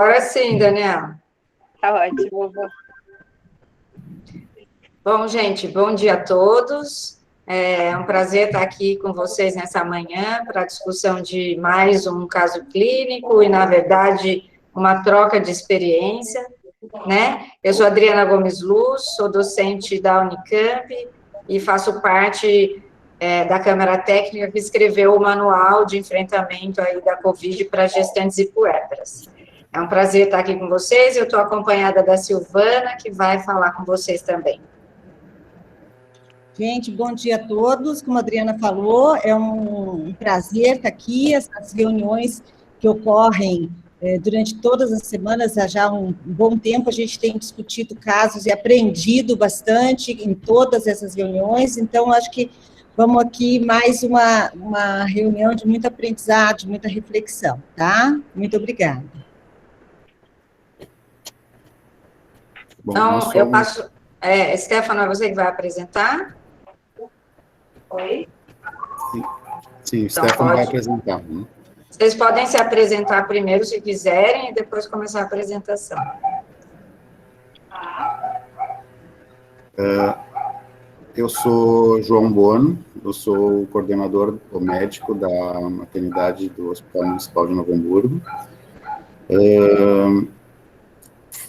Agora sim, Daniela. Tá ótimo. Bom, gente, bom dia a todos. É um prazer estar aqui com vocês nessa manhã para a discussão de mais um caso clínico e, na verdade, uma troca de experiência, né? Eu sou Adriana Gomes Luz, sou docente da Unicamp e faço parte da Câmara Técnica que escreveu o manual de enfrentamento aí da Covid para gestantes e puérperas. É um prazer estar aqui com vocês. Eu estou acompanhada da Silvana, que vai falar com vocês também. Gente, bom dia a todos. Como a Adriana falou, é um prazer estar aqui. As reuniões que ocorrem durante todas as semanas, há já um bom tempo, a gente tem discutido casos e aprendido bastante em todas essas reuniões. Então, acho que vamos aqui mais uma reunião de muito aprendizado, de muita reflexão, tá? Muito obrigada. Bom, então, eu passo... Stefano, é você que vai apresentar? Oi? Sim, o Stefano vai apresentar. Vocês podem se apresentar primeiro, se quiserem, e depois começar a apresentação. Eu sou João Bono, eu sou o coordenador, o médico da maternidade do Hospital Municipal de Novo Hamburgo.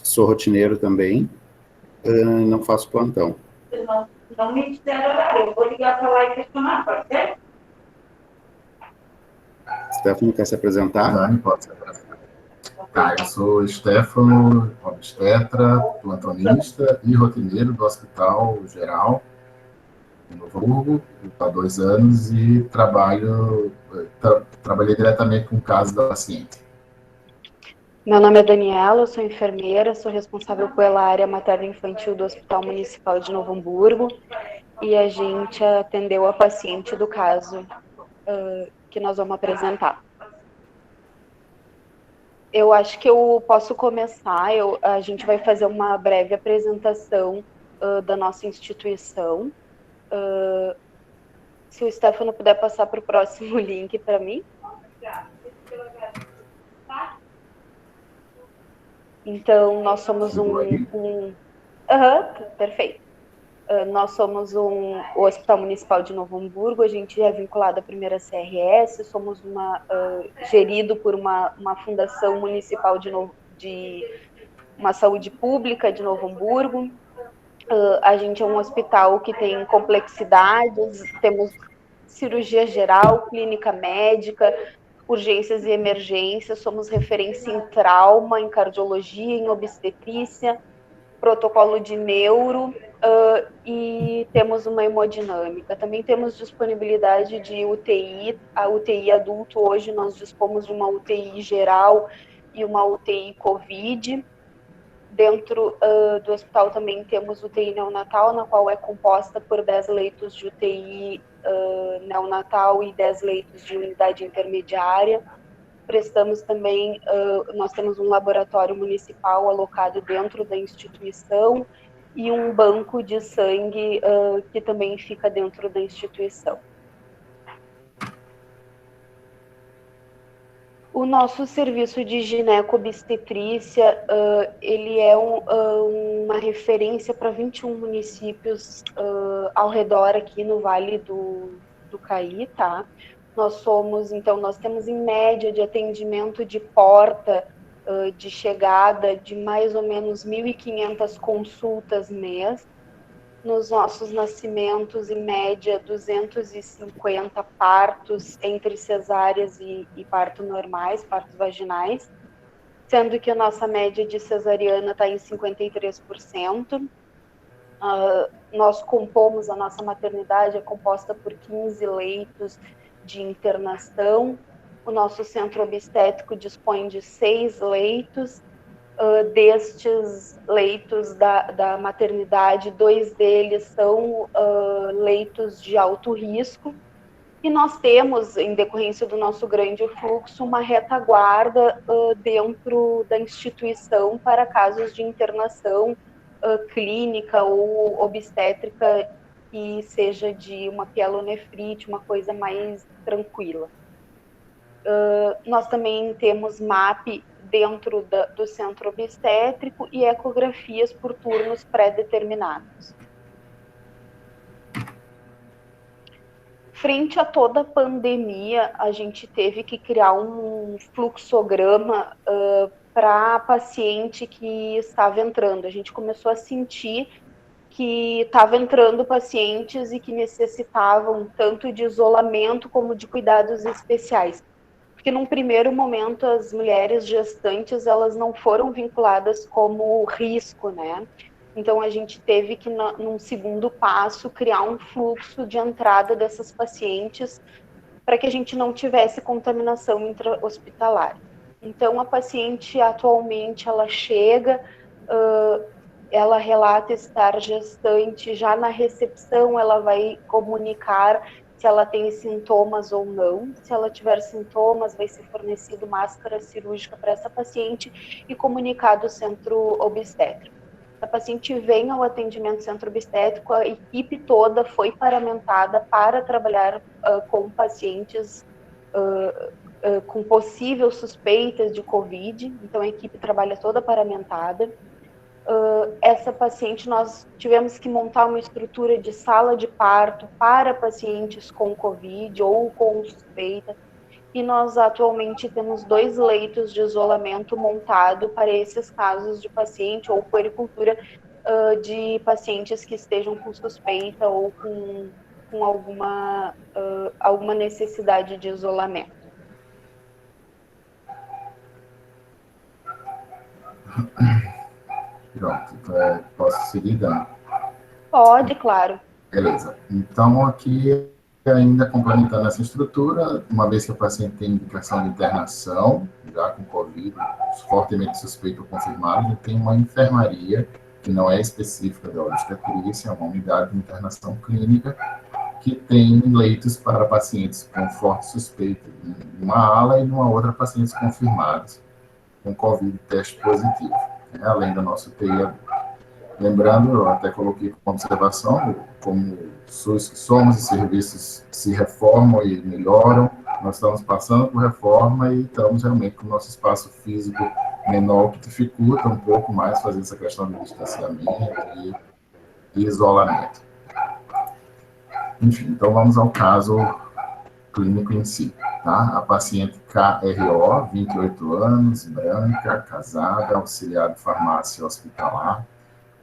Sou rotineiro também, não faço plantão. Não me disseram horário, eu vou ligar para lá e questionar, pode ser? Stefano, quer se apresentar? Dani, pode se apresentar. Tá, eu sou Stefano, obstetra, plantonista e rotineiro do Hospital Geral em Novo Hamburgo, há 2 anos, e trabalhei diretamente com o caso da paciente. Meu nome é Daniela, eu sou enfermeira, sou responsável pela área materno-infantil do Hospital Municipal de Novo Hamburgo, e a gente atendeu a paciente do caso que nós vamos apresentar. Eu acho que eu posso começar, a gente vai fazer uma breve apresentação da nossa instituição. Se o Stefano puder passar para o próximo link para mim. Então, nós somos perfeito. Nós somos o Hospital Municipal de Novo Hamburgo, a gente é vinculado à primeira CRS, somos gerido por uma fundação municipal de uma saúde pública de Novo Hamburgo. A gente é um hospital que tem complexidades, temos cirurgia geral, clínica médica, urgências e emergências, somos referência em trauma, em cardiologia, em obstetrícia, protocolo de neuro, e temos uma hemodinâmica. Também temos disponibilidade de UTI, a UTI adulto, hoje nós dispomos de uma UTI geral e uma UTI COVID. Dentro do hospital também temos UTI neonatal, na qual é composta por 10 leitos de UTI neonatal e 10 leitos de unidade intermediária. Prestamos também, nós temos um laboratório municipal alocado dentro da instituição e um banco de sangue que também fica dentro da instituição. O nosso serviço de gineco-obstetrícia, ele é uma referência para 21 municípios ao redor aqui no Vale do Caí, tá? Nós temos em média de atendimento de porta, de chegada, de mais ou menos 1.500 consultas mês. Nos nossos nascimentos, em média, 250 partos entre cesáreas e parto normais, partos vaginais, sendo que a nossa média de cesariana está em 53%. Nós compomos, a nossa maternidade é composta por 15 leitos de internação. O nosso centro obstétrico dispõe de 6 leitos. Destes leitos da maternidade, 2 deles são leitos de alto risco, e nós temos, em decorrência do nosso grande fluxo, uma retaguarda dentro da instituição para casos de internação clínica ou obstétrica que seja de uma pielonefrite, uma coisa mais tranquila. Nós também temos MAP dentro do centro obstétrico e ecografias por turnos pré-determinados. Frente a toda a pandemia, a gente teve que criar um fluxograma para paciente que estava entrando. A gente começou a sentir que estava entrando pacientes e que necessitavam tanto de isolamento como de cuidados especiais. Porque num primeiro momento as mulheres gestantes, elas não foram vinculadas como risco, né? Então a gente teve que, num segundo passo, criar um fluxo de entrada dessas pacientes para que a gente não tivesse contaminação intra-hospitalar. Então a paciente atualmente, ela chega, ela relata estar gestante, já na recepção ela vai comunicar se ela tem sintomas ou não. Se ela tiver sintomas, vai ser fornecido máscara cirúrgica para essa paciente e comunicado ao centro obstétrico. A paciente vem ao atendimento centro obstétrico, a equipe toda foi paramentada para trabalhar com pacientes com possível suspeitas de Covid, então a equipe trabalha toda paramentada. Essa paciente, nós tivemos que montar uma estrutura de sala de parto para pacientes com Covid ou com suspeita, e nós atualmente temos 2 leitos de isolamento montado para esses casos de paciente ou puericultura de pacientes que estejam com suspeita ou com alguma necessidade de isolamento. Pronto, posso seguir, Dan? Pode, claro. Beleza. Então, aqui, ainda complementando essa estrutura, uma vez que o paciente tem indicação de internação, já com Covid, fortemente suspeito ou confirmado, ele tem uma enfermaria, que não é específica da obstetrícia, é uma unidade de internação clínica, que tem leitos para pacientes com forte suspeita em uma ala e numa outra pacientes confirmados com Covid teste positivo, além do nosso UTI. Lembrando, eu até coloquei como observação, como somos e serviços se reformam e melhoram, nós estamos passando por reforma e estamos realmente com o nosso espaço físico menor, que dificulta um pouco mais fazer essa questão de distanciamento e isolamento. Enfim, então vamos ao caso clínico em si. Tá? A paciente KRO, 28 anos, branca, casada, auxiliar de farmácia hospitalar,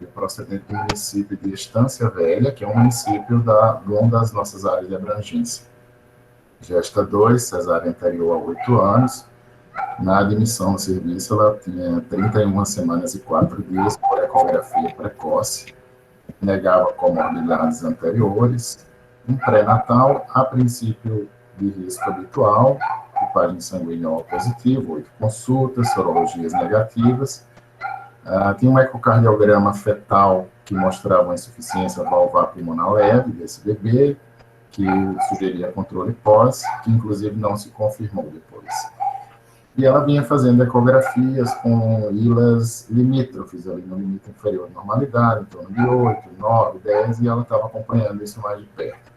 e procedente do município de Estância Velha, que é um município de uma das nossas áreas de abrangência. Gesta 2, cesárea anterior a 8 anos. Na admissão no serviço, ela tinha 31 semanas e 4 dias por ecografia precoce, negava comorbidades anteriores, um pré-natal, a princípio de risco habitual, tipagem sanguínea O positivo, 8 consultas, sorologias negativas. Tinha um ecocardiograma fetal que mostrava uma insuficiência valvar pulmonar leve desse bebê, que sugeria controle pós, que inclusive não se confirmou depois. E ela vinha fazendo ecografias com ilas limítrofes, ali no limite inferior de normalidade, em torno de 8, 9, 10, e ela estava acompanhando isso mais de perto.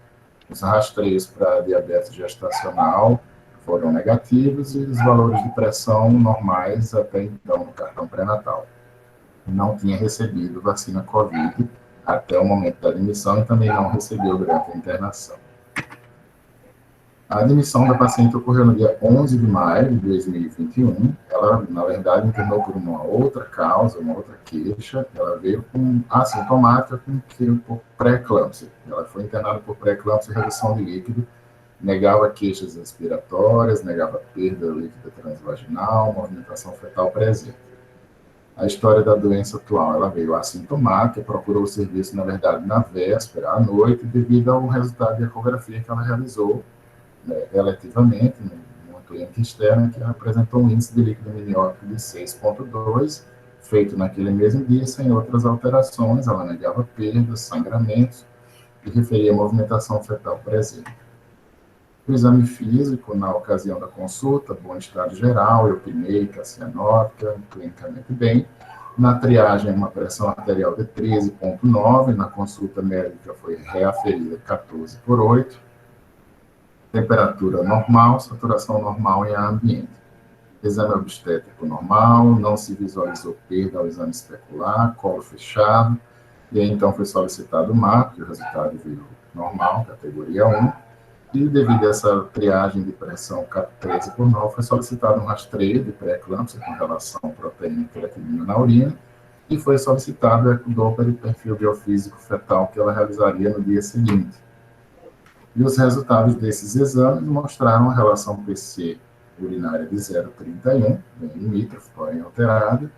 Os rastreios para diabetes gestacional foram negativos e os valores de pressão normais até então no cartão pré-natal. Não tinha recebido vacina Covid até o momento da admissão e também não recebeu durante a internação. A admissão da paciente ocorreu no dia 11 de maio de 2021. Ela, na verdade, internou por uma outra causa, uma outra queixa. Ela veio com assintomática por pré-eclâmpsia. Ela foi internada por pré-eclâmpsia e redução de líquido, negava queixas respiratórias, negava perda líquida transvaginal, movimentação fetal presente. A história da doença atual, ela veio assintomática, procurou o serviço, na verdade, na véspera, à noite, devido ao resultado de ecografia que ela realizou, relativamente, numa cliente externa, que apresentou um índice de líquido amniótico de 6,2, feito naquele mesmo dia, sem outras alterações. Ela negava perdas, sangramentos e referia a movimentação fetal presente. O exame físico, na ocasião da consulta, bom estado geral, eupneica, cianótica, clinicamente bem. Na triagem, uma pressão arterial de 13,9, na consulta médica foi reaferida 14/8. Temperatura normal, saturação normal em ar ambiente. exame obstétrico normal, não se visualizou perda ao exame especular, colo fechado, e aí então foi solicitado o MAP, que o resultado veio normal, categoria 1, e devido a essa triagem de pressão 13 por 9, foi solicitado um rastreio de pré-eclâmpsia com relação à proteína e creatinina na urina, e foi solicitado o ecodoppler de perfil biofísico fetal que ela realizaria no dia seguinte. E os resultados desses exames mostraram a relação PC urinária de 0,31, bem limítrofe, porém alterada,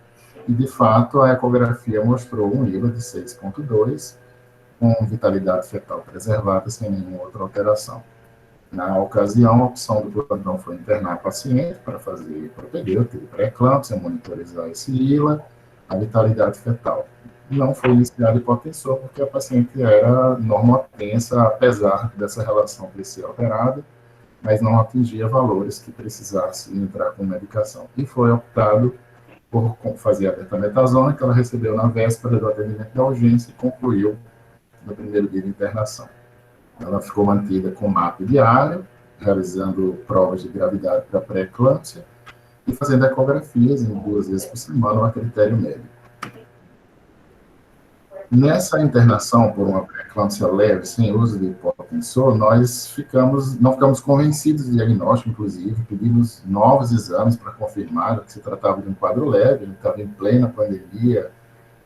e de fato a ecografia mostrou um IVA de 6,2, com vitalidade fetal preservada sem nenhuma outra alteração. Na ocasião, a opção do plantão foi internar o paciente para fazer propedêutica, pré-eclâmpsia, monitorizar esse ILA, a vitalidade fetal. Não foi iniciado hipotensor porque a paciente era normotensa, apesar dessa relação PC alterada, mas não atingia valores que precisasse entrar com medicação. E foi optado por fazer a betametasona, que ela recebeu na véspera do atendimento da urgência e concluiu no primeiro dia de internação. Ela ficou mantida com MAP diário, realizando provas de gravidade para pré-eclâmpsia e fazendo ecografias em 2 vezes por semana a critério médico. Nessa internação por uma pré-eclâmpsia leve, sem uso de hipotensor, nós não ficamos convencidos do diagnóstico, inclusive, pedimos novos exames para confirmar que se tratava de um quadro leve, ele estava em plena pandemia,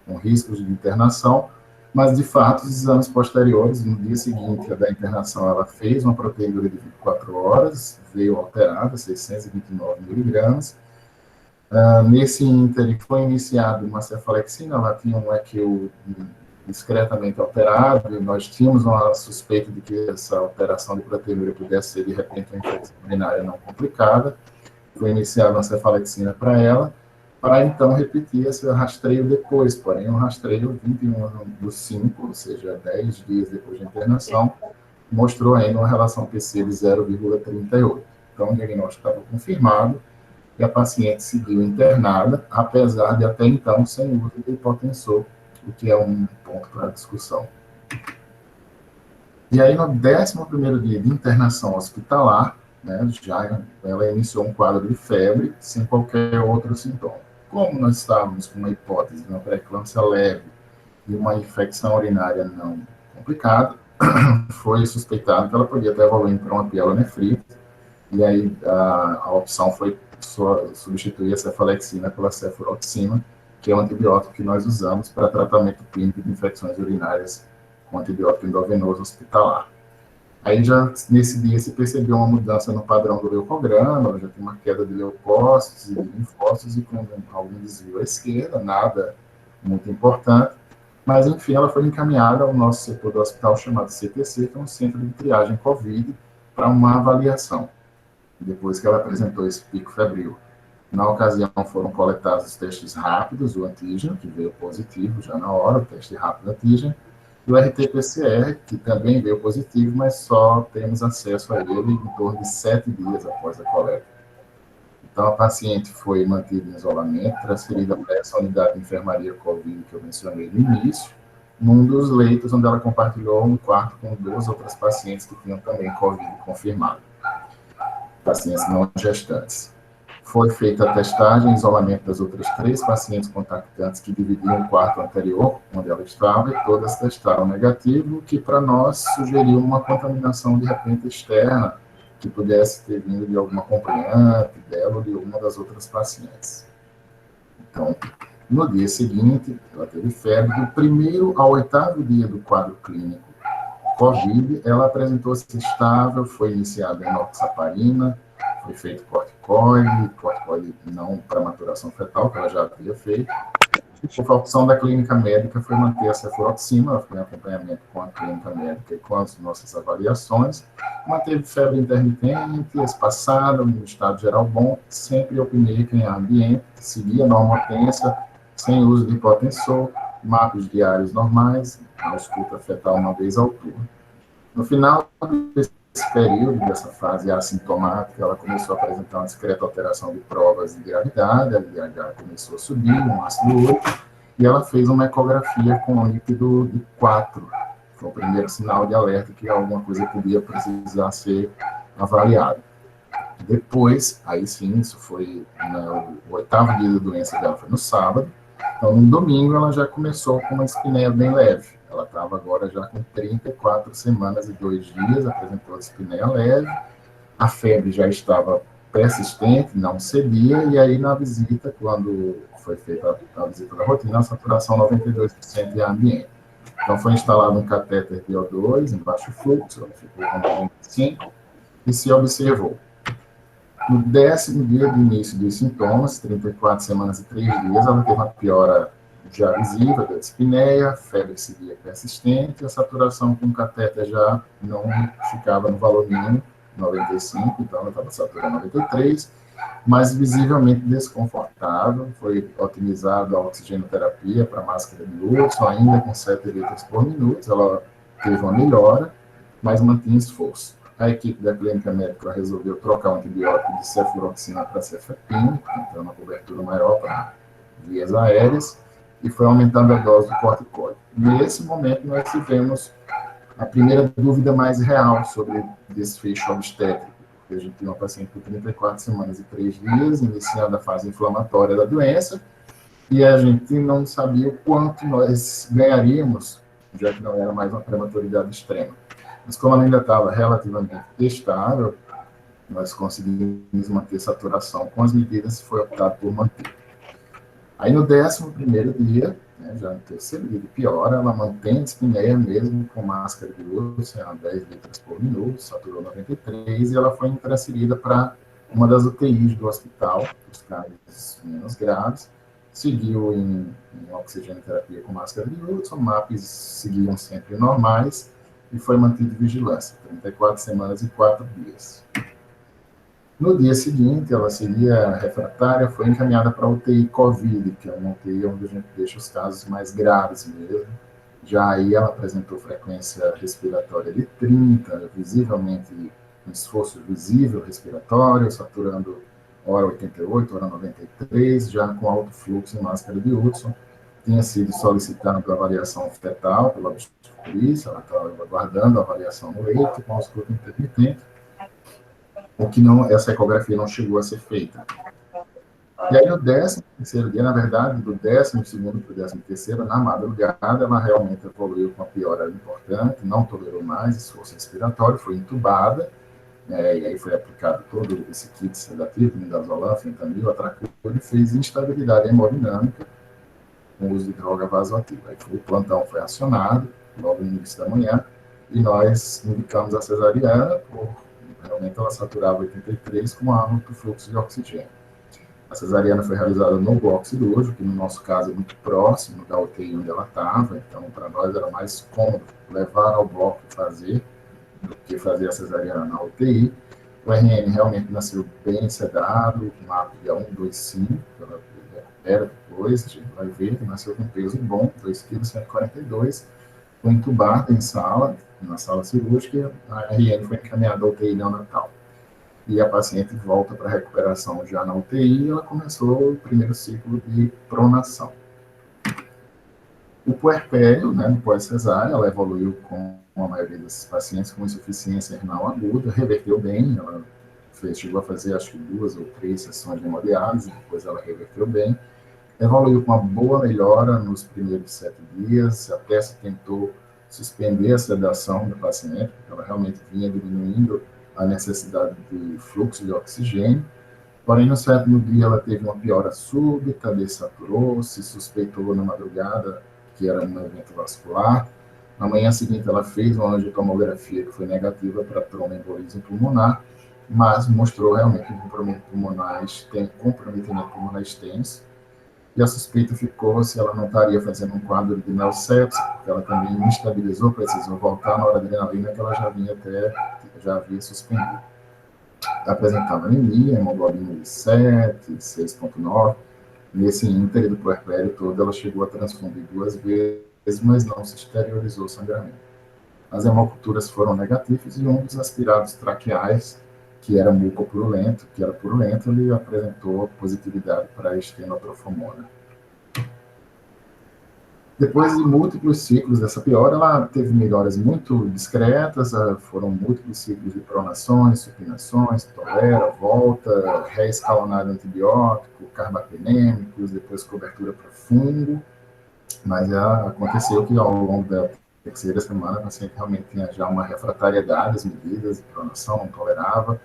com riscos de internação, mas, de fato, os exames posteriores, no dia seguinte da internação, ela fez uma proteína de 24 horas, veio alterada, 629 miligramas. Nesse ínter, foi iniciada uma cefalexina, ela tinha um EQ discretamente alterado, e nós tínhamos uma suspeita de que essa alteração de proteína pudesse ser, de repente, uma infecção urinária não complicada. Foi iniciada uma cefalexina para ela, para então repetir esse rastreio depois, porém um rastreio 21/5, ou seja, 10 dias depois da internação, mostrou ainda uma relação PC de 0,38. Então o diagnóstico estava confirmado e a paciente seguiu internada, apesar de até então sem uso de hipotensor, o que é um ponto para discussão. E aí no 11º dia de internação hospitalar, né, já ela iniciou um quadro de febre sem qualquer outro sintoma. Como nós estávamos com uma hipótese de uma pré-eclâmpsia leve e uma infecção urinária não complicada, foi suspeitado que ela podia estar evoluindo para uma pielonefrite, e aí a opção foi substituir a cefalexina pela cefuroxima, que é um antibiótico que nós usamos para tratamento clínico de infecções urinárias com antibiótico endovenoso hospitalar. Aí já nesse dia se percebeu uma mudança no padrão do leucograma, já tem uma queda de leucócitos e de linfócitos e com algum desvio à esquerda, nada muito importante, mas enfim ela foi encaminhada ao nosso setor do hospital chamado CTC, que é um centro de triagem COVID, para uma avaliação, depois que ela apresentou esse pico febril. Na ocasião foram coletados os testes rápidos, o antígeno, que veio positivo já na hora, o teste rápido antígeno, e o RT-PCR, que também veio positivo, mas só temos acesso a ele em torno de 7 dias após a coleta. Então, a paciente foi mantida em isolamento, transferida para essa unidade de enfermaria COVID que eu mencionei no início, num dos leitos onde ela compartilhou um quarto com 2 outras pacientes que tinham também COVID confirmado, pacientes não gestantes. Foi feita a testagem e isolamento das outras 3 pacientes contactantes que dividiam o quarto anterior, onde ela estava, e todas testaram negativo, que para nós sugeriu uma contaminação de repente externa, que pudesse ter vindo de alguma acompanhante dela ou de uma das outras pacientes. Então, no dia seguinte, ela teve febre, do 1º ao 8º dia do quadro clínico COVID, ela apresentou-se estável, foi iniciada a enoxaparina, foi feito corticoide não para maturação fetal, que ela já havia feito. E a opção da clínica médica foi manter a cefuroxima, ela foi em acompanhamento com a clínica médica e com as nossas avaliações. Manteve febre intermitente, espaçada, no estado geral bom, sempre opiniâmica em ambiente, seguia normotensa, sem uso de hipotensor, MAPs diários normais, ausculta fetal uma vez ao turno. No final desse período, dessa fase assintomática, ela começou a apresentar uma discreta alteração de provas de gravidade, a LDH começou a subir, um ácido úrico, e ela fez uma ecografia com líquido de 4. Foi o primeiro sinal de alerta que alguma coisa podia precisar ser avaliada. Depois, aí sim, isso foi o 8º dia da doença dela, foi no sábado. Então, no domingo, ela já começou com uma espineia bem leve. Ela estava agora já com 34 semanas e 2 dias, apresentou a espineia leve. A febre já estava persistente, não cedia, e aí na visita, quando foi feita a visita da rotina, a saturação 92% em ambiente. Então, foi instalado um catéter de O2 em baixo fluxo, ela ficou com 95, e se observou. No 10º dia do início dos sintomas, 34 semanas e 3 dias, ela teve uma piora já visível da dispneia, febre seguia persistente, a saturação com catéter já não ficava no valor mínimo, 95, então ela estava saturando 93, mas visivelmente desconfortável, foi otimizada a oxigenoterapia para máscara de Hudson, ainda com 7 litros por minuto, ela teve uma melhora, mas mantinha esforço. A equipe da clínica médica resolveu trocar o antibiótico de cefluroxina para cefepime, então uma cobertura maior para vias aéreas, e foi aumentando a dose do corticoide. Nesse momento, nós tivemos a primeira dúvida mais real sobre desfecho obstétrico, porque a gente tinha uma paciente por 34 semanas e 3 dias, iniciando a fase inflamatória da doença, e a gente não sabia o quanto nós ganharíamos, já que não era mais uma prematuridade extrema. Mas como ela ainda estava relativamente estável, nós conseguimos manter saturação com as medidas e foi optado por manter. Aí no 11º dia, já no 3º dia de piora, ela mantém a dispneia mesmo com máscara de Hudson a 10 litros por minuto, saturou 93, e ela foi transferida para uma das UTIs do hospital, os casos menos graves, seguiu em oxigenoterapia com máscara de Hudson, MAPs seguiam sempre normais, e foi mantido em vigilância, 34 semanas e 4 dias. No dia seguinte, ela seria refratária, foi encaminhada para a UTI COVID, que é uma UTI onde a gente deixa os casos mais graves mesmo. Já aí ela apresentou frequência respiratória de 30, visivelmente um esforço visível respiratório, saturando hora 88, hora 93, já com alto fluxo em máscara de Hudson. Tinha sido solicitado a avaliação fetal pela obstetricista, ela estava aguardando a avaliação no leito com ausculto intermitente, o que não, essa ecografia não chegou a ser feita. E aí, no 13º dia, na verdade, do 12º para o 13º, na madrugada, ela realmente evoluiu com uma piora importante, não tolerou mais esforço respiratório, foi entubada, e aí foi aplicado todo esse kit sedativo, midazolam, fentanil, atracuro, e fez instabilidade hemodinâmica com o uso de droga vasoativa. Aí o plantão foi acionado, logo no início da manhã, e nós indicamos a cesariana, realmente ela saturava 83 com alto fluxo de oxigênio. A cesariana foi realizada no bloco cirúrgico, que no nosso caso é muito próximo da UTI onde ela estava, então para nós era mais cômodo levar ao bloco e fazer, do que fazer a cesariana na UTI. O RN realmente nasceu bem sedado, com APGA 125, ela recupera depois, a gente vai ver, que nasceu com peso bom, 2,142 kg, foi entubada em sala, na sala cirúrgica, a RN foi encaminhada à UTI neonatal. E a paciente volta para a recuperação já na UTI, e ela começou o primeiro ciclo de pronação. O puerpério, no pós-cesárea, ela evoluiu com a maioria desses pacientes com insuficiência renal aguda, reverteu bem, ela chegou a fazer acho que 2 ou 3 sessões de hemodiálise, depois ela reverteu bem, evoluiu com uma boa melhora nos primeiros 7 dias, até se tentou suspender a sedação da paciente, porque ela realmente vinha diminuindo a necessidade de fluxo de oxigênio, porém no 7º dia ela teve uma piora súbita, desaturou, se suspeitou na madrugada que era um evento vascular. Na manhã seguinte ela fez uma angiotomografia que foi negativa para tromboembolismo pulmonar, mas mostrou realmente um comprometimento pulmonar extenso, e a suspeita ficou se ela não estaria fazendo um quadro de neossepsia, porque ela também instabilizou, precisou voltar na noradrenalina que ela já havia suspendido. Apresentava anemia, hemoglobina de 7, 6,9. Nesse íntere do puerpério todo, ela chegou a transfundir 2 vezes, mas não se exteriorizou o sangramento. As hemoculturas foram negativas e um dos aspirados traqueais, que era mucopurulento, ele apresentou positividade para a estenotrofomona. Depois de múltiplos ciclos dessa piora, ela teve melhoras muito discretas, foram múltiplos ciclos de pronações, supinações, tolera, volta, reescalonado antibiótico, carbapenêmicos, depois cobertura para fungo, mas aconteceu que ao longo da terceira semana, a paciente realmente tinha já uma refratariedade às medidas de pronação, não tolerava,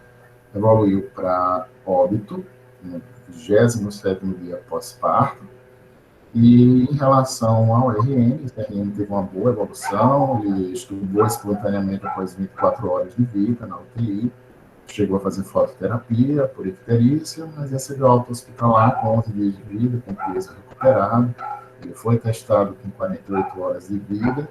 evoluiu para óbito, no 27º dia pós-parto. E em relação ao RN, o RN teve uma boa evolução, ele estudou espontaneamente após 24 horas de vida na UTI, chegou a fazer fototerapia por icterícia, mas recebeu alta hospitalar com 11 dias de vida, com peso recuperado. Ele foi testado com 48 horas de vida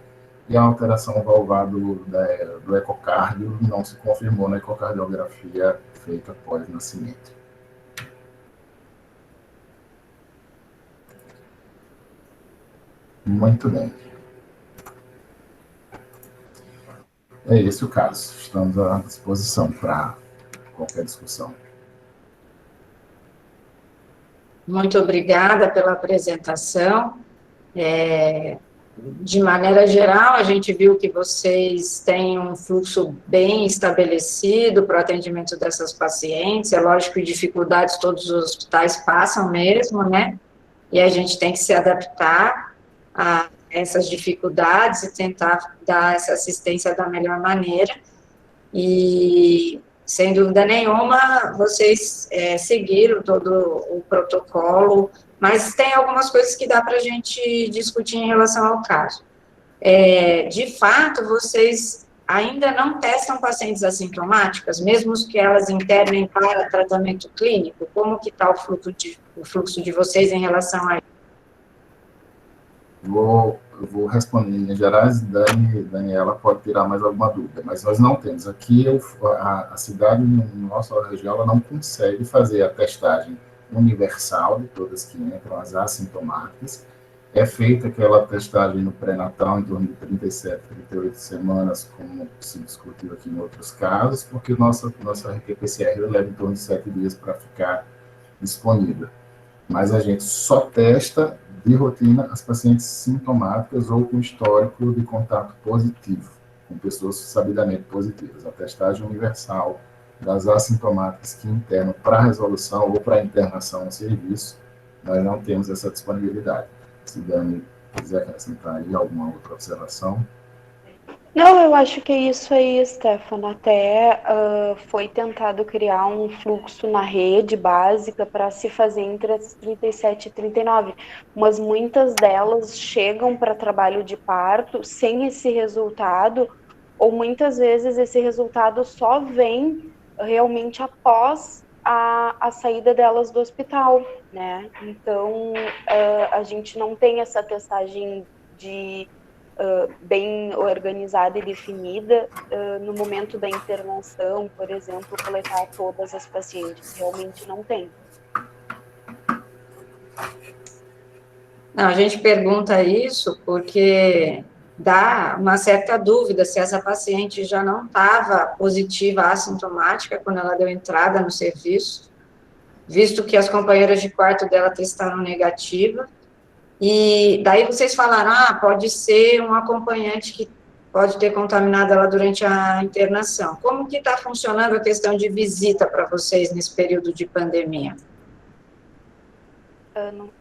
e a alteração valvar do ecocardio não se confirmou na ecocardiografia feita após o nascimento. Muito bem. É esse o caso. Estamos à disposição para qualquer discussão. Muito obrigada pela apresentação. De maneira geral, a gente viu que vocês têm um fluxo bem estabelecido para o atendimento dessas pacientes. É lógico que dificuldades todos os hospitais passam mesmo, né? E a gente tem que se adaptar a essas dificuldades e tentar dar essa assistência da melhor maneira. E, sem dúvida nenhuma, vocês seguiram todo o protocolo, mas tem algumas coisas que dá para a gente discutir em relação ao caso. De fato, vocês ainda não testam pacientes assintomáticas, mesmo que elas internem para tratamento clínico? Como que está o fluxo de vocês em relação a isso? Vou responder em linhas gerais, Daniela pode tirar mais alguma dúvida, mas nós não temos. Aqui, a cidade, no nossa região, ela não consegue fazer a testagem universal de todas que entram, as assintomáticas. É feita aquela testagem no pré-natal, em torno de 37, 38 semanas, como se discutiu aqui em outros casos, porque nossa RT-PCR leva em torno de 7 dias para ficar disponível. Mas a gente só testa de rotina as pacientes sintomáticas ou com histórico de contato positivo, com pessoas sabidamente positivas. A testagem universal das assintomáticas que internam para resolução ou para internação no serviço, nós não temos essa disponibilidade. Se Dani quiser acrescentar aí alguma outra observação. Não, eu acho que é isso aí, Stefano. Até foi tentado criar um fluxo na rede básica para se fazer entre as 37 e 39, mas muitas delas chegam para trabalho de parto sem esse resultado, ou muitas vezes esse resultado só vem realmente após a saída delas do hospital, né? Então, a gente não tem essa testagem bem organizada e definida no momento da internação, por exemplo, coletar todas as pacientes. Realmente não tem. Não, a gente pergunta isso porque dá uma certa dúvida se essa paciente já não estava positiva, assintomática, quando ela deu entrada no serviço, visto que as companheiras de quarto dela testaram negativa. E daí vocês falaram, pode ser um acompanhante que pode ter contaminado ela durante a internação. Como que está funcionando a questão de visita para vocês nesse período de pandemia?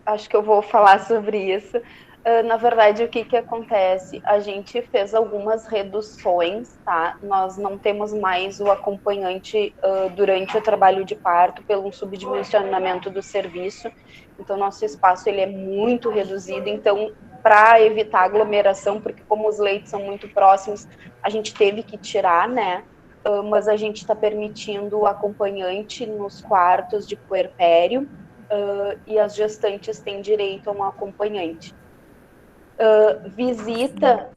Acho que eu vou falar sobre isso. Na verdade, o que acontece? A gente fez algumas reduções, tá? Nós não temos mais o acompanhante durante o trabalho de parto pelo subdimensionamento do serviço. Então, nosso espaço ele é muito reduzido. Então, para evitar aglomeração, porque como os leitos são muito próximos, a gente teve que tirar, né? Mas a gente está permitindo o acompanhante nos quartos de puerpério e as gestantes têm direito a um acompanhante. Visita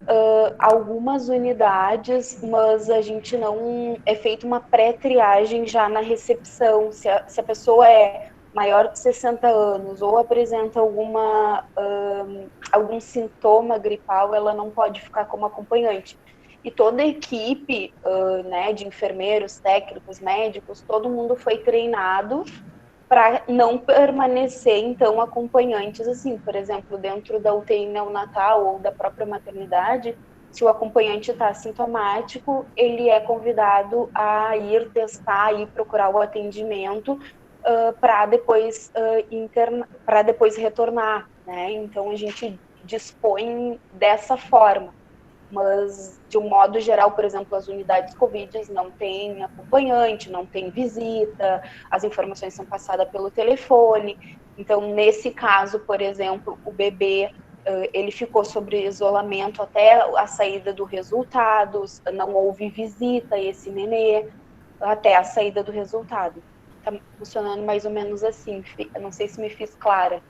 algumas unidades, mas a gente não... É feita uma pré-triagem já na recepção. Se a pessoa é maior de 60 anos ou apresenta algum sintoma gripal, ela não pode ficar como acompanhante. E toda a equipe né, de enfermeiros, técnicos, médicos, todo mundo foi treinado para não permanecer, então, acompanhantes, assim, por exemplo, dentro da UTI neonatal ou da própria maternidade, se o acompanhante está assintomático, ele é convidado a ir testar, ir procurar o atendimento para depois, depois retornar, né? Então, a gente dispõe dessa forma. Mas, de um modo geral, por exemplo, as unidades Covid não têm acompanhante, não tem visita, as informações são passadas pelo telefone. Então, nesse caso, por exemplo, o bebê, ele ficou sobre isolamento até a saída dos resultados, não houve visita a esse nenê até a saída do resultado. Está funcionando mais ou menos assim, eu não sei se me fiz clara.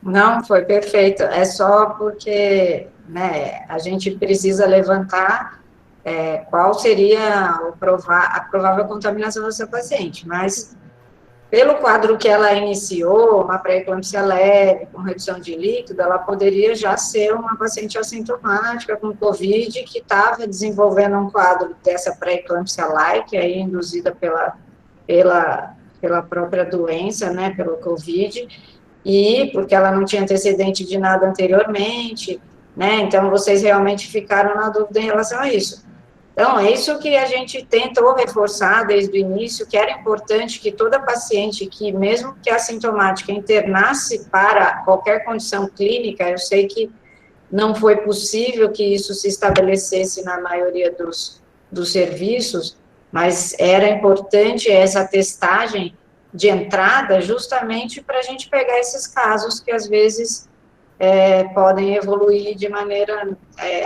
Não, foi perfeito. É só porque, né, a gente precisa levantar qual seria a provável contaminação dessa paciente, mas pelo quadro que ela iniciou, uma pré-eclâmpsia leve, com redução de líquido, ela poderia já ser uma paciente assintomática com COVID que estava desenvolvendo um quadro dessa pré-eclâmpsia-like, aí induzida pela própria doença, né, pelo COVID, e porque ela não tinha antecedente de nada anteriormente, né, então vocês realmente ficaram na dúvida em relação a isso. Então, é isso que a gente tentou reforçar desde o início, que era importante que toda paciente que, mesmo que assintomática, internasse para qualquer condição clínica, eu sei que não foi possível que isso se estabelecesse na maioria dos serviços, mas era importante essa testagem de entrada justamente para a gente pegar esses casos que, às vezes, podem evoluir de maneira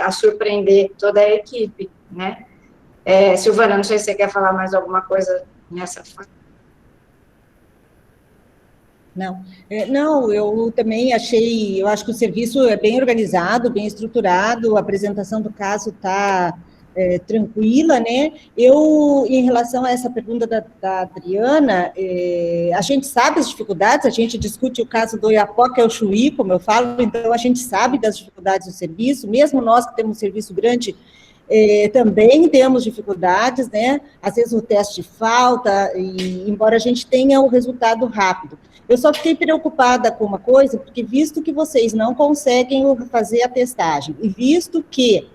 a surpreender toda a equipe, né? Silvana, não sei se você quer falar mais alguma coisa nessa fase. Não, eu também eu acho que o serviço é bem organizado, bem estruturado, a apresentação do caso está tranquila, né? Em relação a essa pergunta da Adriana, a gente sabe as dificuldades, a gente discute o caso do Oiapoque ao Chuí, como eu falo, então a gente sabe das dificuldades do serviço, mesmo nós que temos um serviço grande, também temos dificuldades, né? Às vezes o teste falta, embora a gente tenha o resultado rápido. Eu só fiquei preocupada com uma coisa, porque visto que vocês não conseguem fazer a testagem, e visto que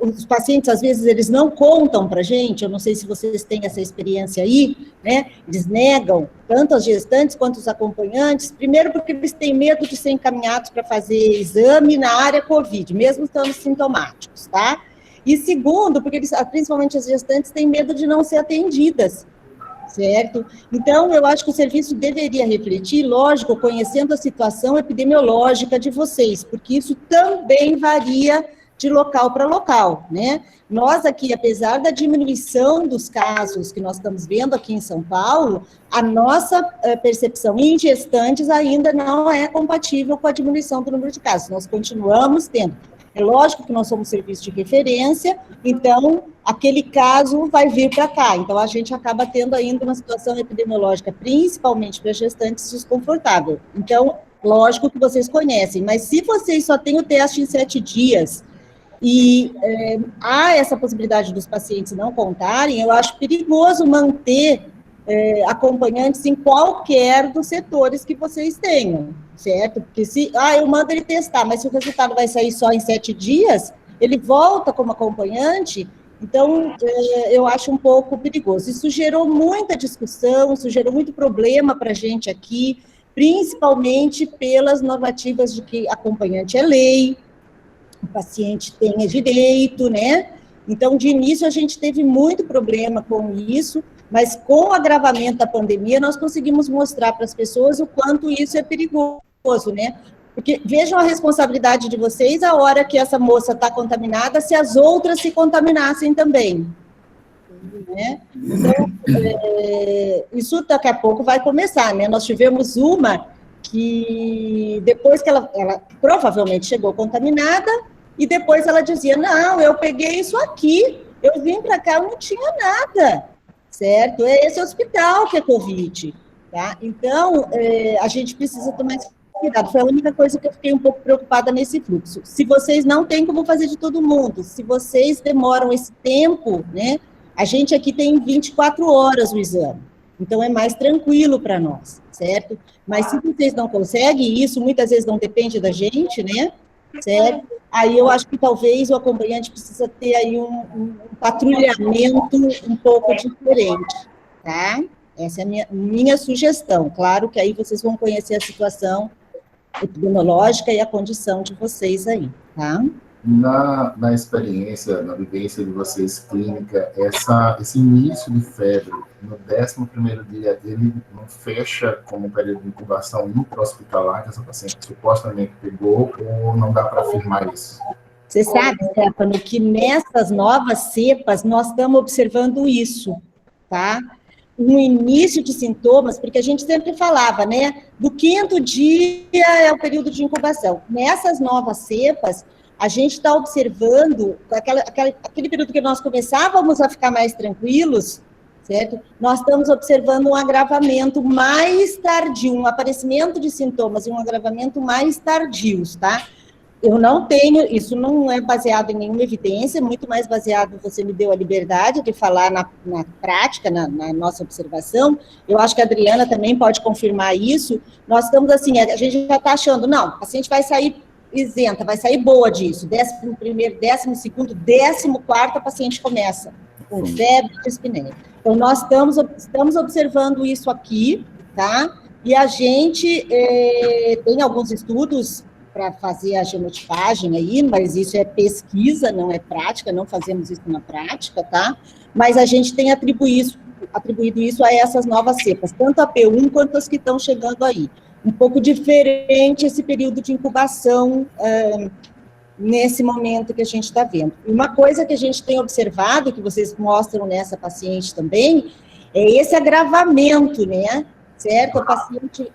os pacientes, às vezes, eles não contam para a gente, eu não sei se vocês têm essa experiência aí, né? Eles negam, tanto as gestantes quanto os acompanhantes, primeiro porque eles têm medo de ser encaminhados para fazer exame na área COVID, mesmo estando sintomáticos, tá? E segundo, porque eles, principalmente as gestantes, têm medo de não ser atendidas, certo? Então, eu acho que o serviço deveria refletir, lógico, conhecendo a situação epidemiológica de vocês, porque isso também varia de local para local, né? Nós aqui, apesar da diminuição dos casos que nós estamos vendo aqui em São Paulo, a nossa percepção em gestantes ainda não é compatível com a diminuição do número de casos. Nós continuamos tendo. É lógico que nós somos serviço de referência, então aquele caso vai vir para cá. Então a gente acaba tendo ainda uma situação epidemiológica, principalmente para gestantes, desconfortável. Então, lógico que vocês conhecem, mas se vocês só têm o teste em 7 dias, e há essa possibilidade dos pacientes não contarem, eu acho perigoso manter acompanhantes em qualquer dos setores que vocês tenham, certo? Porque se, eu mando ele testar, mas se o resultado vai sair só em 7 dias, ele volta como acompanhante, então eu acho um pouco perigoso. Isso gerou muita discussão, isso gerou muito problema para a gente aqui, principalmente pelas normativas de que acompanhante é lei, o paciente tenha direito, né? Então, de início, a gente teve muito problema com isso, mas com o agravamento da pandemia, nós conseguimos mostrar para as pessoas o quanto isso é perigoso, né? Porque vejam a responsabilidade de vocês a hora que essa moça está contaminada, se as outras se contaminassem também. Né? Então, isso daqui a pouco vai começar, né? Nós tivemos uma que depois que ela provavelmente chegou contaminada, e depois ela dizia, não, eu peguei isso aqui, eu vim para cá, não tinha nada, certo? É esse hospital que é Covid, tá? Então, a gente precisa tomar esse cuidado. Foi a única coisa que eu fiquei um pouco preocupada nesse fluxo. Se vocês não têm como fazer de todo mundo, se vocês demoram esse tempo, né, A gente aqui tem 24 horas o exame, então é mais tranquilo para nós, certo? Mas se vocês não conseguem, isso muitas vezes não depende da gente, né? Certo? Aí eu acho que talvez o acompanhante precisa ter aí um patrulhamento um pouco diferente, tá? Essa é a minha sugestão. Claro que aí vocês vão conhecer a situação epidemiológica e a condição de vocês aí, tá? Na experiência, na vivência de vocês clínica, esse início de febre, no 11º dia, ele não fecha como período de incubação intra-hospitalar, que essa paciente supostamente pegou, ou não dá para afirmar isso? Você sabe, Stefano, que nessas novas cepas nós estamos observando isso, tá? Um início de sintomas, porque a gente sempre falava, né? Do 5º dia é o período de incubação. Nessas novas cepas, a gente está observando, aquele período que nós começávamos a ficar mais tranquilos, certo? Nós estamos observando um agravamento mais tardio, um aparecimento de sintomas e um agravamento mais tardios, tá? Eu não tenho, isso não é baseado em nenhuma evidência, muito mais baseado, você me deu a liberdade de falar na prática, na nossa observação. Eu acho que a Adriana também pode confirmar isso. Nós estamos assim, a gente já está achando, não, a paciente vai sair isenta, vai sair boa disso. 11º, 12º, 14º, a paciente começa com febre e dispneia. Então, nós estamos observando isso aqui, tá? E a gente tem alguns estudos para fazer a genotipagem aí, mas isso é pesquisa, não é prática, não fazemos isso na prática, tá? Mas a gente tem atribuído isso a essas novas cepas, tanto a P1 quanto as que estão chegando aí. Um pouco diferente esse período de incubação nesse momento que a gente está vendo. E uma coisa que a gente tem observado, que vocês mostram nessa paciente também, é esse agravamento, né? Certo? A paciente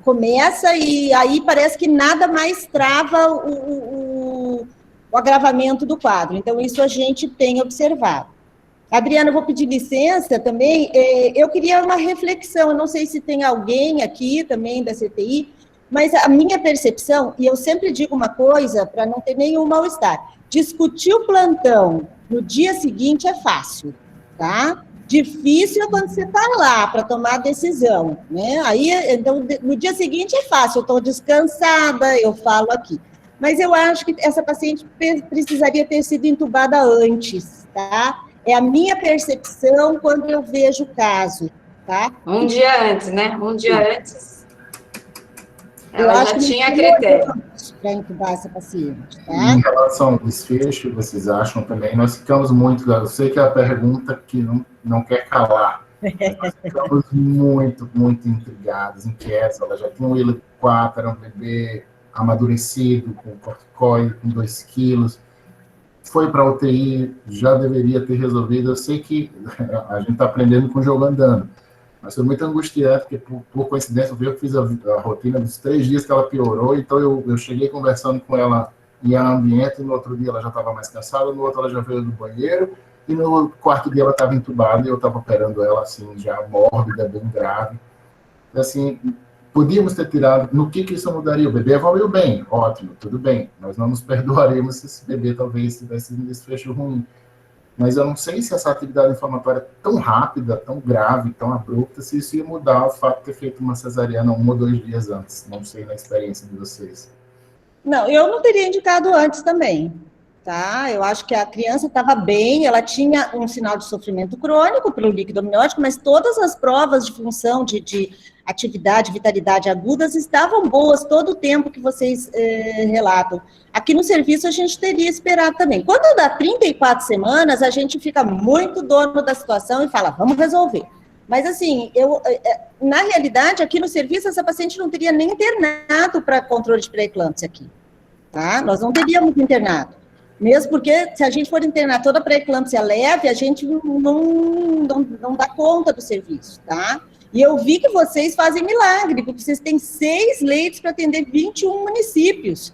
começa e aí parece que nada mais trava o agravamento do quadro. Então, isso a gente tem observado. Adriana, eu vou pedir licença também. Eu queria uma reflexão, eu não sei se tem alguém aqui também da CTI, mas a minha percepção, e eu sempre digo uma coisa para não ter nenhum mal-estar, discutir o plantão no dia seguinte é fácil, tá? Difícil é quando você está lá para tomar a decisão, né? Aí, então, no dia seguinte é fácil, eu estou descansada, eu falo aqui. Mas eu acho que essa paciente precisaria ter sido entubada antes, tá? É a minha percepção quando eu vejo o caso, tá? Um dia antes, né? Um dia antes, eu ela acho já que tinha critério. Para entubar essa paciente, tá? Em relação ao desfecho, vocês acham também, nós ficamos muito, eu sei que é a pergunta que não quer calar, nós ficamos muito, muito intrigados, inquietos, ela já tinha um IL-4, era um bebê amadurecido, com corticoide, com 2 quilos, foi para a UTI, já deveria ter resolvido, eu sei que a gente está aprendendo com o jogo andando, mas foi muito angustiante, porque por coincidência eu fiz a rotina dos 3 dias que ela piorou, então eu cheguei conversando com ela em ambiente, e no outro dia ela já estava mais cansada, no outro ela já veio do banheiro, e no 4º dia ela estava entubada, e eu estava operando ela assim, já mórbida, bem grave. Assim, podíamos ter tirado, no que isso mudaria? O bebê evoluiu bem, ótimo, tudo bem, nós não nos perdoaremos se esse bebê talvez tivesse um desfecho ruim. Mas eu não sei se essa atividade inflamatória tão rápida, tão grave, tão abrupta, se isso ia mudar o fato de ter feito uma cesariana 1 ou 2 dias antes. Não sei na experiência de vocês. Não, eu não teria indicado antes também, tá? Eu acho que a criança estava bem, ela tinha um sinal de sofrimento crônico pelo líquido amniótico, mas todas as provas de função de atividade, vitalidade agudas estavam boas todo o tempo que vocês relatam. Aqui no serviço a gente teria esperado também. Quando dá 34 semanas, a gente fica muito dono da situação e fala, vamos resolver. Mas assim, na realidade, aqui no serviço, essa paciente não teria nem internado para controle de pré-eclâmpsia aqui, tá? Nós não teríamos internado. Mesmo porque, se a gente for internar toda a pré-eclâmpsia leve, a gente não dá conta do serviço, tá? E eu vi que vocês fazem milagre, porque vocês têm 6 leitos para atender 21 municípios.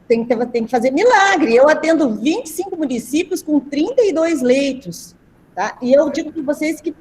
Tem que fazer milagre. Eu atendo 25 municípios com 32 leitos, tá? E eu digo para vocês que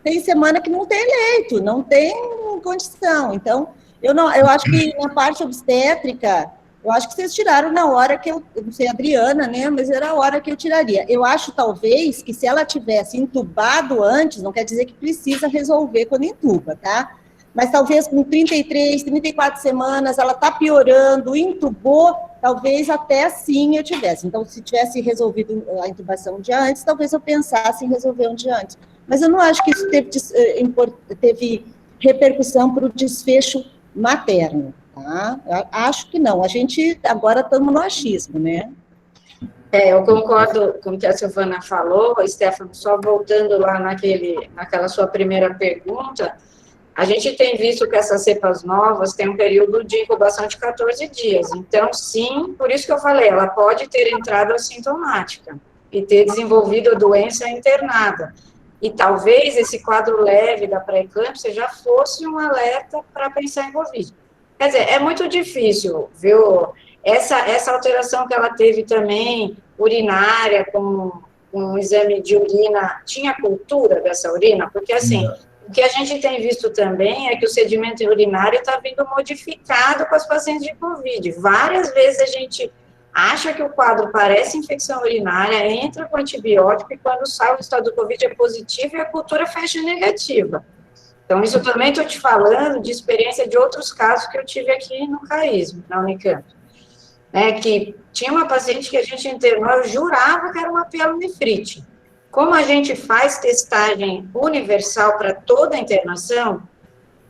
tem semana que não tem leito, não tem condição. Então, eu acho que na parte obstétrica, Eu acho que vocês tiraram na hora que eu não sei, a Adriana, né, mas era a hora que eu tiraria. Eu acho, talvez, que se ela tivesse entubado antes, não quer dizer que precisa resolver quando entuba, tá? Mas talvez com 33, 34 semanas, ela está piorando, entubou, talvez até assim eu tivesse. Então, se tivesse resolvido a intubação um dia antes, talvez eu pensasse em resolver um dia antes. Mas eu não acho que isso teve repercussão para o desfecho materno, tá? Eu acho que não. A gente agora estamos no achismo, né? Eu concordo com o que a Silvana falou, Stefano, só voltando lá naquela sua primeira pergunta, a gente tem visto que essas cepas novas têm um período de incubação de 14 dias. Então, sim, por isso que eu falei, ela pode ter entrado assintomática e ter desenvolvido a doença internada. E talvez esse quadro leve da pré-eclâmpsia já fosse um alerta para pensar em Covid. Quer dizer, é muito difícil, viu? Essa alteração que ela teve também, urinária, com um exame de urina, tinha cultura dessa urina? Porque, assim, o que a gente tem visto também é que o sedimento urinário está vindo modificado com as pacientes de Covid. Várias vezes a gente acha que o quadro parece infecção urinária, entra com antibiótico e quando sai o estado do Covid é positivo e a cultura fecha negativa. Então, isso também estou te falando de experiência de outros casos que eu tive aqui no CAISM, na Unicamp. Que tinha uma paciente que a gente internou, eu jurava que era uma pielonefrite. Como a gente faz testagem universal para toda a internação,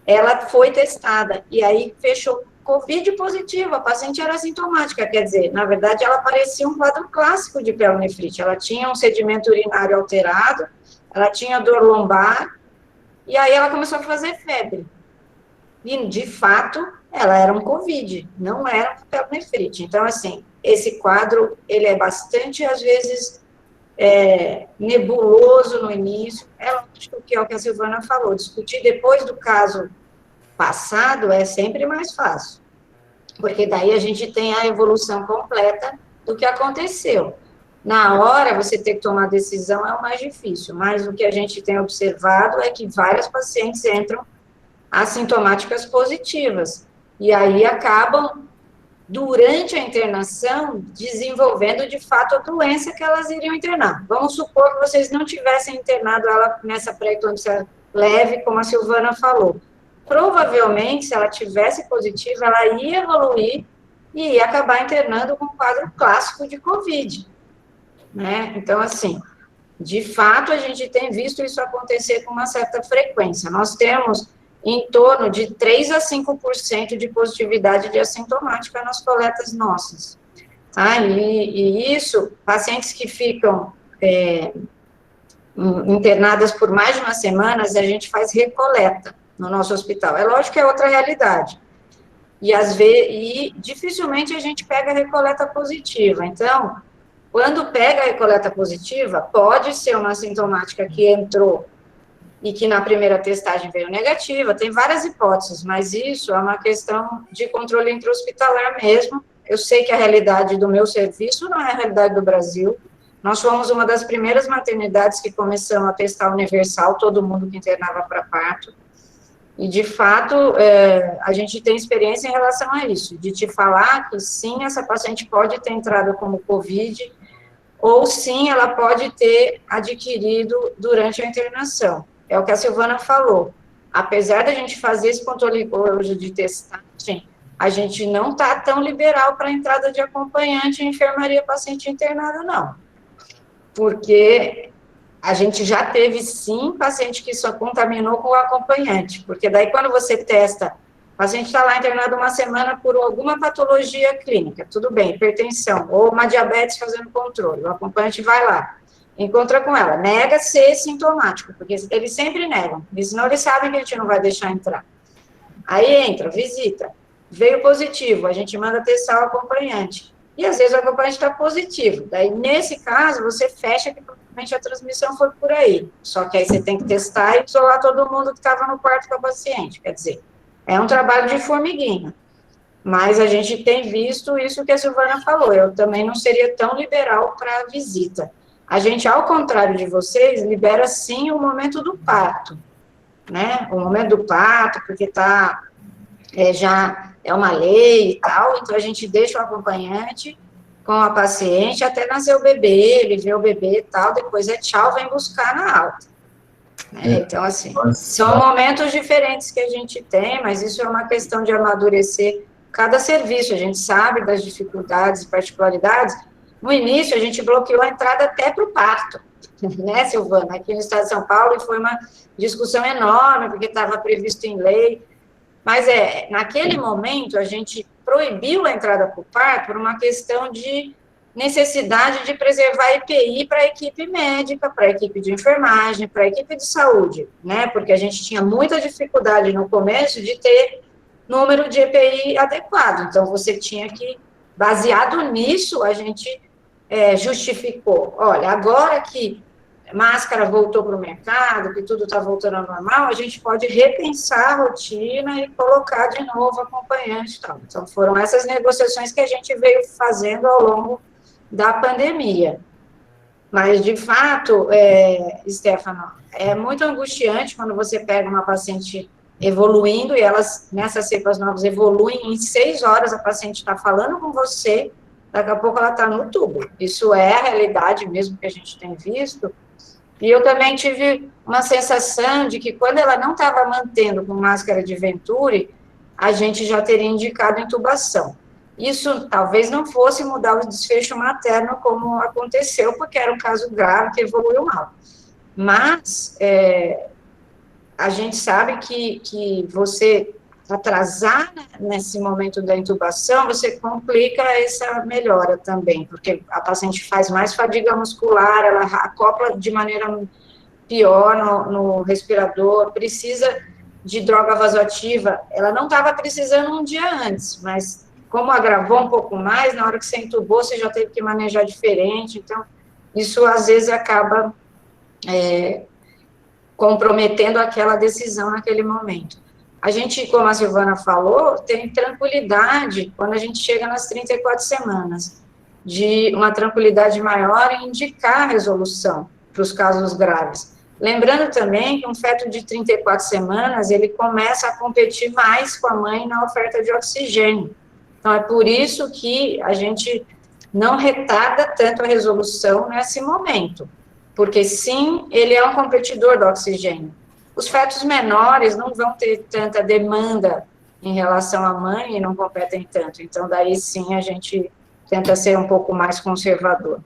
ela foi testada, e aí fechou Covid positiva, a paciente era assintomática, quer dizer, na verdade, ela parecia um quadro clássico de pielonefrite, ela tinha um sedimento urinário alterado, ela tinha dor lombar, e aí ela começou a fazer febre. E, de fato, ela era um Covid, não era um pielonefrite. Então, assim, esse quadro, ele é bastante, às vezes, nebuloso no início. É lógico que é o que a Silvana falou, discutir depois do caso passado é sempre mais fácil, porque daí a gente tem a evolução completa do que aconteceu. Na hora, você ter que tomar decisão é o mais difícil, mas o que a gente tem observado é que várias pacientes entram assintomáticas positivas, e aí acabam, durante a internação, desenvolvendo, de fato, a doença que elas iriam internar. Vamos supor que vocês não tivessem internado ela nessa pré-eclâmpsia leve, como a Silvana falou. Provavelmente, se ela tivesse positiva, ela ia evoluir e ia acabar internando com um quadro clássico de Covid, né? Então, assim, de fato, a gente tem visto isso acontecer com uma certa frequência. Nós temos em torno de 3 a 5% de positividade de assintomática nas coletas nossas. Tá? E isso, pacientes que ficam internadas por mais de uma semana, a gente faz recoleta no nosso hospital. É lógico que é outra realidade. E dificilmente a gente pega a recoleta positiva. Então, quando pega a recoleta positiva, pode ser uma assintomática que entrou e que na primeira testagem veio negativa, tem várias hipóteses, mas isso é uma questão de controle intra-hospitalar mesmo. Eu sei que a realidade do meu serviço não é a realidade do Brasil. Nós fomos uma das primeiras maternidades que começamos a testar universal, todo mundo que internava para parto. E, de fato, a gente tem experiência em relação a isso, de te falar que, sim, essa paciente pode ter entrado como Covid, ou, sim, ela pode ter adquirido durante a internação. É o que a Silvana falou. Apesar da gente fazer esse controle hoje de testagem, a gente não está tão liberal para a entrada de acompanhante em enfermaria paciente internada, não. Porque a gente já teve, sim, paciente que só contaminou com o acompanhante. Porque daí, quando você testa, o paciente está lá internado uma semana por alguma patologia clínica, tudo bem, hipertensão, ou uma diabetes fazendo controle, o acompanhante vai lá, encontra com ela, nega ser sintomático, porque eles sempre negam, senão eles sabem que a gente não vai deixar entrar. Aí entra, visita, veio positivo, a gente manda testar o acompanhante, e às vezes o acompanhante está positivo, daí nesse caso você fecha que provavelmente a transmissão foi por aí, só que aí você tem que testar e isolar todo mundo que estava no quarto com a paciente, quer dizer, é um trabalho de formiguinha, mas a gente tem visto isso que a Silvana falou, eu também não seria tão liberal para a visita. A gente, ao contrário de vocês, libera, sim, o momento do parto, né? O momento do parto, porque está já é uma lei e tal, então a gente deixa o acompanhante com a paciente até nascer o bebê, ele vê o bebê e tal, depois é tchau, vem buscar na alta. Né? Então, assim, são momentos diferentes que a gente tem, mas isso é uma questão de amadurecer cada serviço, a gente sabe das dificuldades e particularidades. No início, a gente bloqueou a entrada até para o parto, né, Silvana? Aqui no estado de São Paulo, e foi uma discussão enorme, porque estava previsto em lei, mas naquele momento, a gente proibiu a entrada para o parto por uma questão de necessidade de preservar a EPI para a equipe médica, para a equipe de enfermagem, para a equipe de saúde, né? Porque a gente tinha muita dificuldade no começo de ter número de EPI adequado. Então, você tinha que, baseado nisso, a gente justificou. Olha, agora que máscara voltou para o mercado, que tudo está voltando ao normal, a gente pode repensar a rotina e colocar de novo acompanhante e tal. Então, foram essas negociações que a gente veio fazendo ao longo da pandemia. Mas, de fato, Stefano, é muito angustiante quando você pega uma paciente evoluindo, e elas, nessas cepas novas, evoluem em 6 horas, a paciente está falando com você, daqui a pouco ela está no tubo. Isso é a realidade mesmo que a gente tem visto. E eu também tive uma sensação de que quando ela não estava mantendo com máscara de Venturi, a gente já teria indicado intubação. Isso talvez não fosse mudar o desfecho materno como aconteceu, porque era um caso grave que evoluiu mal. Mas a gente sabe que você atrasar nesse momento da intubação, você complica essa melhora também, porque a paciente faz mais fadiga muscular, ela acopla de maneira pior no respirador, precisa de droga vasoativa, ela não estava precisando um dia antes, mas como agravou um pouco mais, na hora que você intubou, você já teve que manejar diferente, então isso às vezes acaba comprometendo aquela decisão naquele momento. A gente, como a Silvana falou, tem tranquilidade quando a gente chega nas 34 semanas, de uma tranquilidade maior em indicar a resolução para os casos graves. Lembrando também que um feto de 34 semanas, ele começa a competir mais com a mãe na oferta de oxigênio. Então, é por isso que a gente não retarda tanto a resolução nesse momento, porque sim, ele é um competidor do oxigênio. Os fetos menores não vão ter tanta demanda em relação à mãe e não competem tanto. Então, daí sim, a gente tenta ser um pouco mais conservador.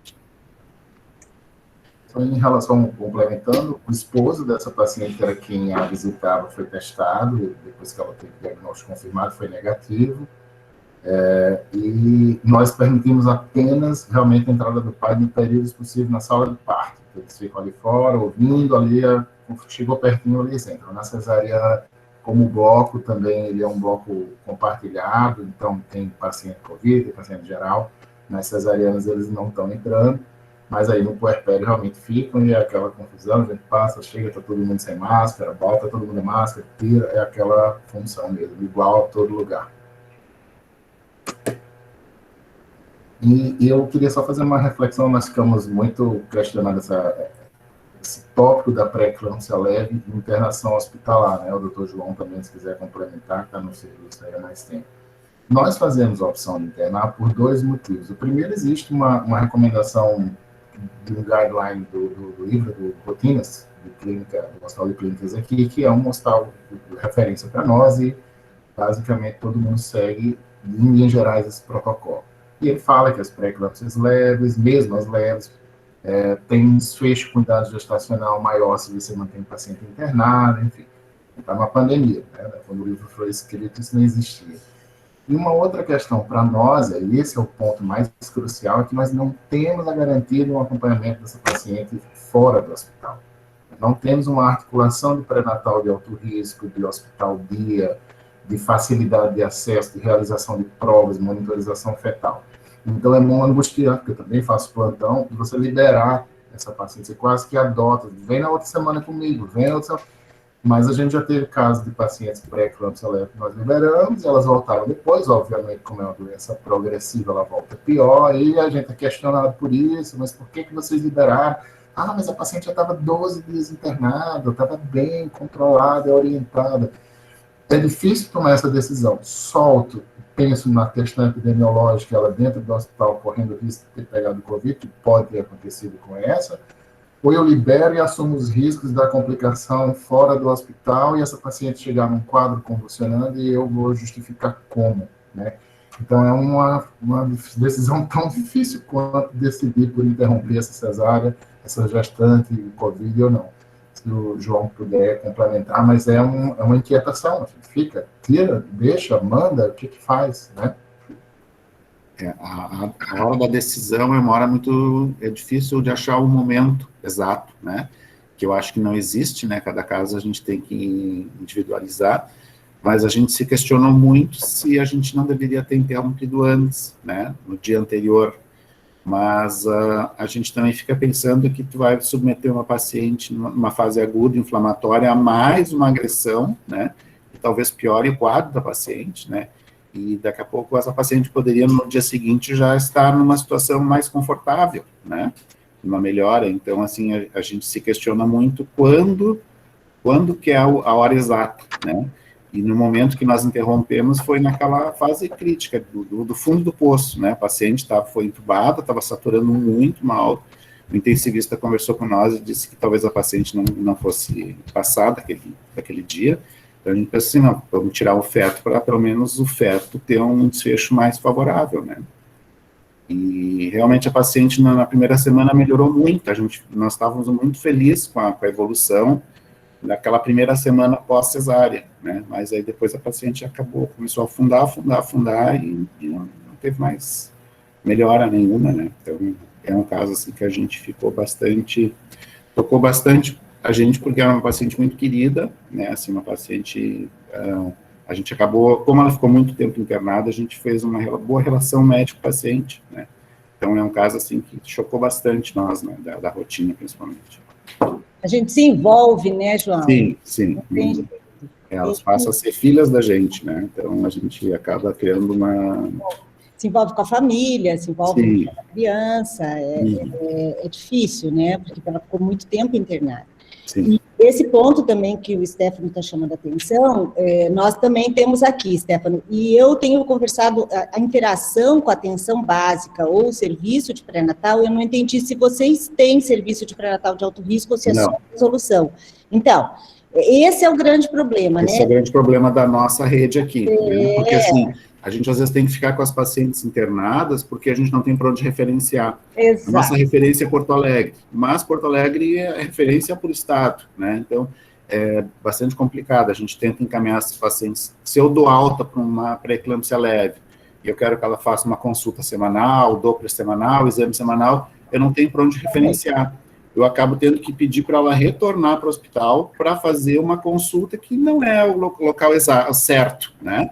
Então, em relação, complementando, o esposo dessa paciente era quem a visitava, foi testado, depois que ela teve o diagnóstico confirmado, foi negativo. E nós permitimos apenas realmente a entrada do pai no período possível na sala de parto. Eles ficam ali fora, ouvindo ali, chegou pertinho, eles entram. Na cesárea, como bloco, também ele é um bloco compartilhado, então tem paciente COVID, tem paciente geral. Nas cesarianas eles não estão entrando, mas aí no puerpério realmente ficam, e é aquela confusão, a gente passa, chega, está todo mundo sem máscara, volta todo mundo em máscara, tira, é aquela função mesmo, igual a todo lugar. E eu queria só fazer uma reflexão, nós ficamos muito questionando esse tópico da pré-eclâmpsia leve e internação hospitalar, né? O doutor João também, se quiser complementar, está no serviço aí há mais tempo. Nós fazemos a opção de internar por 2 motivos. O primeiro, existe uma recomendação de um guideline do livro do Rotinas, de clínica, do Hospital de Clínicas aqui, que é um hospital de referência para nós, e basicamente todo mundo segue, em linhas gerais, esse protocolo. E ele fala que as pré-eclâmpsias leves, mesmo as leves, tem um desfecho com idade gestacional maior se você mantém o paciente internado, enfim. Está uma pandemia, né? Quando o livro foi escrito, isso não existia. E uma outra questão para nós, e esse é o ponto mais crucial, é que nós não temos a garantia de um acompanhamento dessa paciente fora do hospital. Não temos uma articulação de pré-natal de alto risco, de hospital dia, de facilidade de acesso, de realização de provas, monitorização fetal. Então, é muito angustiante, porque eu também faço plantão, de você liberar essa paciente, você quase que adota, vem na outra semana comigo, vem na outra semana. Mas a gente já teve casos de pacientes pré-eclâmpsia leve que nós liberamos, elas voltaram depois, obviamente, como é uma doença progressiva, ela volta pior, e a gente é questionado por isso, mas por que vocês liberaram? Ah, mas a paciente já estava 12 dias internada, estava bem controlada, orientada. é difícil tomar essa decisão. Solto, penso na questão epidemiológica, ela dentro do hospital correndo risco de ter pegado Covid, que pode ter acontecido com essa, ou eu libero e assumo os riscos da complicação fora do hospital e essa paciente chegar num quadro convulsionando e eu vou justificar como, né? Então, é uma decisão tão difícil quanto decidir por interromper essa cesárea, essa gestante, Covid ou não. Se o João puder complementar, mas é uma inquietação. Fica, tira, deixa, manda, o que faz, né? A hora da decisão é uma hora muito difícil de achar o momento exato, né? Que eu acho que não existe, né? Cada caso a gente tem que individualizar, mas a gente se questiona muito se a gente não deveria ter interrompido antes, né? No dia anterior. Mas a gente também fica pensando que tu vai submeter uma paciente numa fase aguda, inflamatória, a mais uma agressão, né? E talvez piore o quadro da paciente, né? E daqui a pouco essa paciente poderia, no dia seguinte, já estar numa situação mais confortável, né? Uma melhora. Então, assim, a gente se questiona muito quando que é a hora exata, né? E no momento que nós interrompemos foi naquela fase crítica, do fundo do poço, né? A paciente foi entubada, estava saturando muito mal. O intensivista conversou com nós e disse que talvez a paciente não fosse passar daquele dia. Então, a gente pensa assim, não, vamos tirar o feto para, pelo menos, o feto ter um desfecho mais favorável, né? E, realmente, a paciente, na primeira semana, melhorou muito. Nós estávamos muito felizes com a evolução naquela primeira semana pós-cesárea, né? Mas aí, depois, a paciente começou a afundar e não teve mais melhora nenhuma, né? Então, é um caso, assim, que a gente tocou bastante a gente, porque era uma paciente muito querida, né, assim, uma paciente, a gente acabou, como ela ficou muito tempo internada, a gente fez uma boa relação médico-paciente, né, então é um caso, assim, que chocou bastante nós, né, da rotina, principalmente. A gente se envolve, né, João? Sim. Elas passam a ser filhas da gente, né, então a gente acaba criando se envolve com a família, se envolve com a criança, é difícil, né, porque ela ficou muito tempo internada. Sim. E esse ponto também que o Stefano está chamando a atenção, nós também temos aqui, Stefano, e eu tenho conversado, a interação com a atenção básica ou serviço de pré-natal, eu não entendi se vocês têm serviço de pré-natal de alto risco ou se é só resolução. Então, esse é o grande problema, né? Esse é o grande problema da nossa rede aqui, né? Porque, assim, a gente às vezes tem que ficar com as pacientes internadas porque a gente não tem para onde referenciar. Exato. A nossa referência é Porto Alegre, mas Porto Alegre é referência por estado, né? Então, é bastante complicado. A gente tenta encaminhar esses pacientes. Se eu dou alta para uma pré-eclâmpsia leve e eu quero que ela faça uma consulta semanal, Doppler semanal, exame semanal, eu não tenho para onde referenciar. Eu acabo tendo que pedir para ela retornar para o hospital para fazer uma consulta que não é o local certo, né?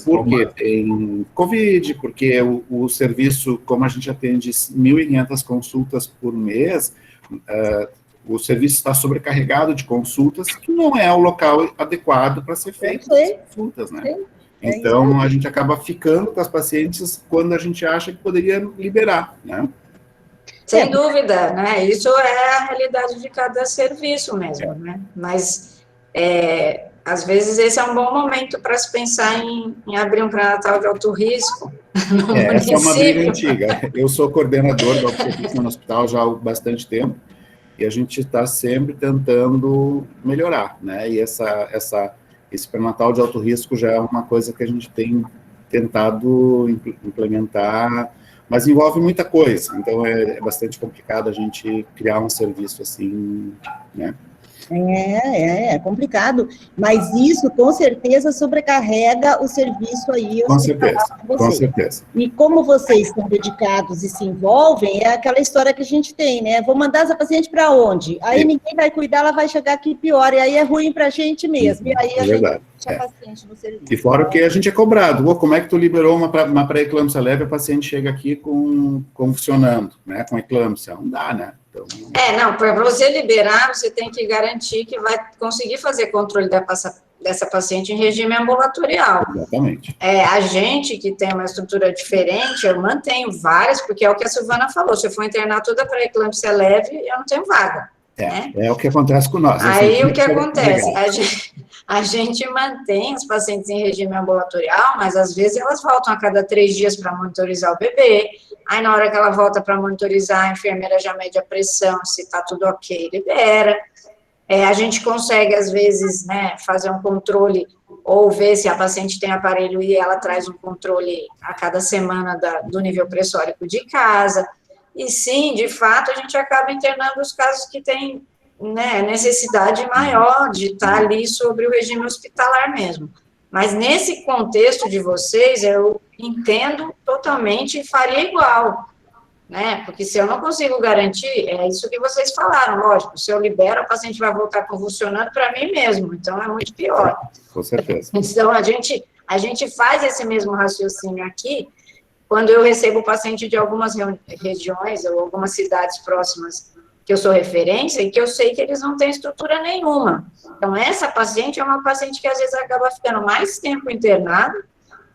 Porque tem Covid, porque o serviço, como a gente atende 1.500 consultas por mês, o serviço está sobrecarregado de consultas, que não é o local adequado para ser feito as consultas, né? Então, a gente acaba ficando com as pacientes quando a gente acha que poderia liberar, né? Sem dúvida, né? Isso é a realidade de cada serviço mesmo, né? Mas, às vezes, esse é um bom momento para se pensar em abrir um pré-natal de alto risco no município. Essa é uma briga antiga. Eu sou coordenador da obstetrícia no hospital já há bastante tempo, e a gente está sempre tentando melhorar, né? E esse pré-natal de alto risco já é uma coisa que a gente tem tentado implementar, mas envolve muita coisa, então é bastante complicado a gente criar um serviço assim, né? É complicado, mas isso com certeza sobrecarrega o serviço aí. Com certeza. E como vocês estão dedicados e se envolvem, é aquela história que a gente tem, né? Vou mandar essa paciente para onde? Aí ninguém vai cuidar, ela vai chegar aqui pior, e aí é ruim para a gente mesmo. E aí a gente deixa a paciente no serviço. E fora que a gente é cobrado. Como é que tu liberou uma pré-eclâmpsia leve, a paciente chega aqui convulsionando, né? Com eclâmpsia? Não dá, né? Então, não, para você liberar, você tem que garantir que vai conseguir fazer controle dessa paciente em regime ambulatorial. Exatamente. A gente que tem uma estrutura diferente, eu mantenho várias, porque é o que a Silvana falou, se eu for internar toda para eclâmpsia leve, eu não tenho vaga. É o que acontece com nós. Aí o que acontece? a gente mantém os pacientes em regime ambulatorial, mas às vezes elas voltam a cada 3 dias para monitorizar o bebê, aí na hora que ela volta para monitorizar, a enfermeira já mede a pressão, se está tudo ok, libera. A gente consegue, às vezes, né, fazer um controle, ou ver se a paciente tem aparelho e ela traz um controle a cada semana do nível pressórico de casa. E sim, de fato, a gente acaba internando os casos que têm, né, necessidade maior de estar ali sobre o regime hospitalar mesmo. Mas nesse contexto de vocês, eu entendo totalmente e faria igual, né? Porque se eu não consigo garantir, é isso que vocês falaram, lógico, se eu libero, a paciente vai voltar convulsionando para mim mesmo, então é muito pior. Com certeza. Então, a gente faz esse mesmo raciocínio aqui, quando eu recebo o paciente de algumas regiões ou algumas cidades próximas que eu sou referência e que eu sei que eles não têm estrutura nenhuma. Então, essa paciente é uma paciente que às vezes acaba ficando mais tempo internada,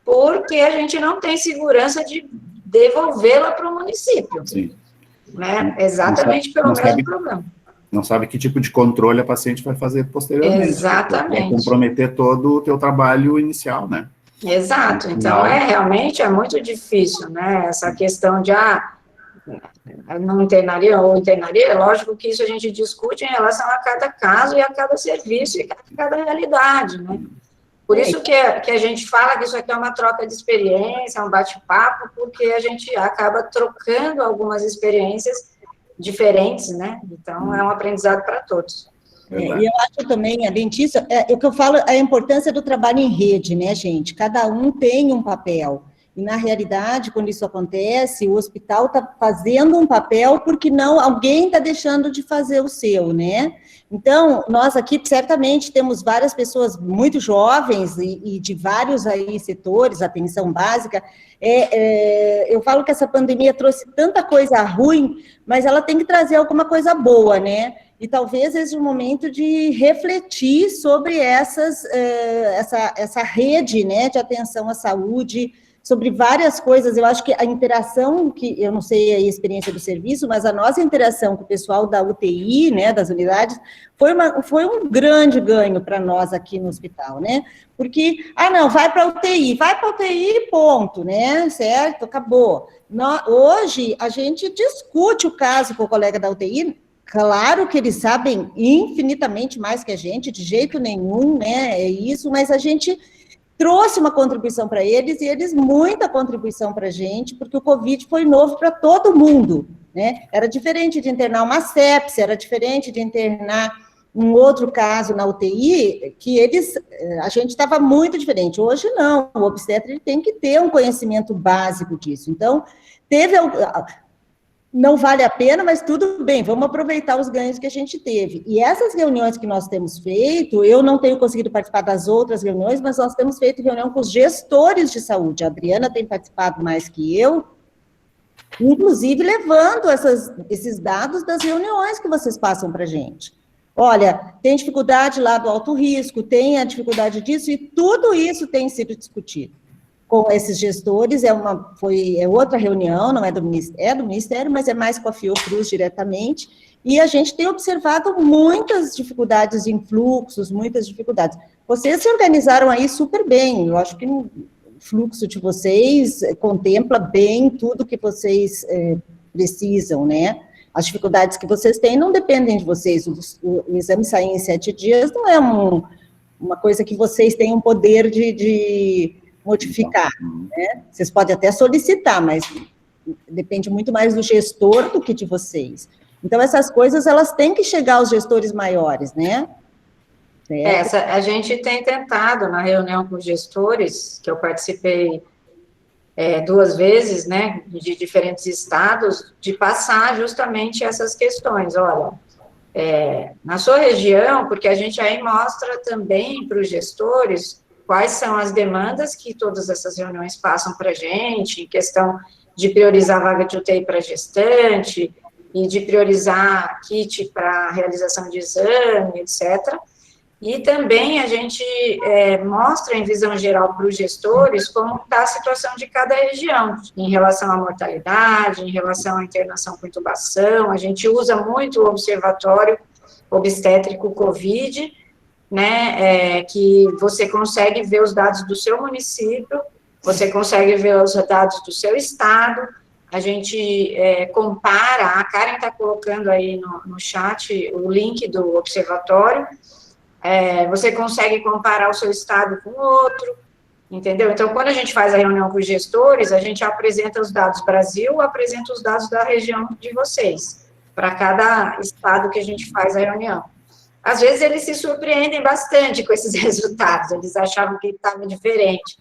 porque a gente não tem segurança de devolvê-la para o município. Sim. Né? Exatamente pelo mesmo problema. Não sabe que tipo de controle a paciente vai fazer posteriormente. Exatamente. Vai comprometer todo o teu trabalho inicial, né? Exato. Então, realmente é muito difícil, né? Essa questão de, não internaria ou internaria, é lógico que isso a gente discute em relação a cada caso e a cada serviço e a cada realidade, né? Por isso que a gente fala que isso aqui é uma troca de experiência, um bate-papo, porque a gente acaba trocando algumas experiências diferentes, né? Então, é um aprendizado para todos. E eu acho também, além disso, o que eu falo, a importância do trabalho em rede, né, gente? Cada um tem um papel. E, na realidade, quando isso acontece, o hospital está fazendo um papel porque alguém está deixando de fazer o seu, né? Então, nós aqui, certamente, temos várias pessoas muito jovens e de vários aí setores, atenção básica. Eu falo que essa pandemia trouxe tanta coisa ruim, mas ela tem que trazer alguma coisa boa, né? E talvez seja o momento de refletir sobre essa rede, né, de atenção à saúde, sobre várias coisas. Eu acho que a interação, que eu não sei a experiência do serviço, mas a nossa interação com o pessoal da UTI, né, das unidades, foi um grande ganho para nós aqui no hospital, né? Porque, não, vai para a UTI, ponto, né? Certo? Acabou. Hoje, a gente discute o caso com o colega da UTI. Claro que eles sabem infinitamente mais que a gente, de jeito nenhum, né? É isso, mas a gente trouxe uma contribuição para eles e eles muita contribuição para a gente, porque o Covid foi novo para todo mundo, né? Era diferente de internar uma sepse, era diferente de internar um outro caso na UTI, que a gente estava muito diferente. Hoje não, o obstetra ele tem que ter um conhecimento básico disso. Então, não vale a pena, mas tudo bem, vamos aproveitar os ganhos que a gente teve. E essas reuniões que nós temos feito, eu não tenho conseguido participar das outras reuniões, mas nós temos feito reunião com os gestores de saúde. A Adriana tem participado mais que eu, inclusive levando esses dados das reuniões que vocês passam para a gente. Olha, tem dificuldade lá do alto risco, tem a dificuldade disso, e tudo isso tem sido discutido com esses gestores. É outra reunião, não é do Ministério, mas é mais com a Fiocruz diretamente, e a gente tem observado muitas dificuldades em fluxos, muitas dificuldades. Vocês se organizaram aí super bem, eu acho que o fluxo de vocês contempla bem tudo que vocês precisam, né? As dificuldades que vocês têm não dependem de vocês, o exame sair em 7 dias não é uma coisa que vocês têm um poder de modificar, né? Vocês podem até solicitar, mas depende muito mais do gestor do que de vocês. Então, essas coisas, elas têm que chegar aos gestores maiores, né? A gente tem tentado, na reunião com os gestores, que eu participei 2 vezes, né, de diferentes estados, de passar justamente essas questões. Olha, na sua região, porque a gente aí mostra também para os gestores quais são as demandas que todas essas reuniões passam para a gente, em questão de priorizar a vaga de UTI para gestante, e de priorizar kit para realização de exame, etc. E também a gente mostra em visão geral para os gestores como está a situação de cada região, em relação à mortalidade, em relação à internação com intubação. A gente usa muito o observatório obstétrico COVID, né, que você consegue ver os dados do seu município, você consegue ver os dados do seu estado, a gente compara, a Karen está colocando aí no chat o link do observatório, você consegue comparar o seu estado com o outro, entendeu? Então, quando a gente faz a reunião com os gestores, a gente apresenta os dados Brasil, apresenta os dados da região de vocês, para cada estado que a gente faz a reunião. Às vezes, eles se surpreendem bastante com esses resultados, eles achavam que estava diferente.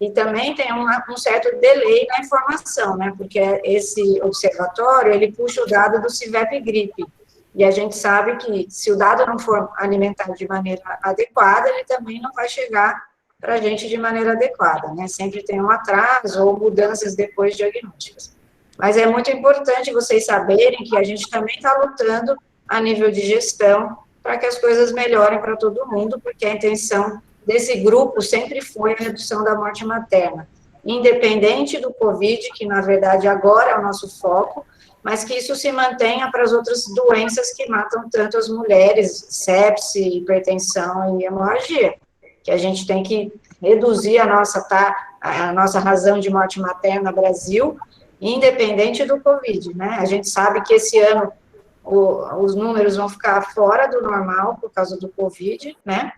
E também tem um certo delay na informação, né, porque esse observatório, ele puxa o dado do CIVEP Gripe, e a gente sabe que se o dado não for alimentado de maneira adequada, ele também não vai chegar para a gente de maneira adequada, né, sempre tem um atraso ou mudanças depois diagnósticas. Mas é muito importante vocês saberem que a gente também está lutando a nível de gestão para que as coisas melhorem para todo mundo, porque a intenção desse grupo sempre foi a redução da morte materna, independente do Covid, que na verdade agora é o nosso foco, mas que isso se mantenha para as outras doenças que matam tanto as mulheres, sepse, hipertensão e hemorragia, que a gente tem que reduzir a nossa razão de morte materna no Brasil, independente do Covid, né? A gente sabe que esse ano os números vão ficar fora do normal por causa do Covid, né?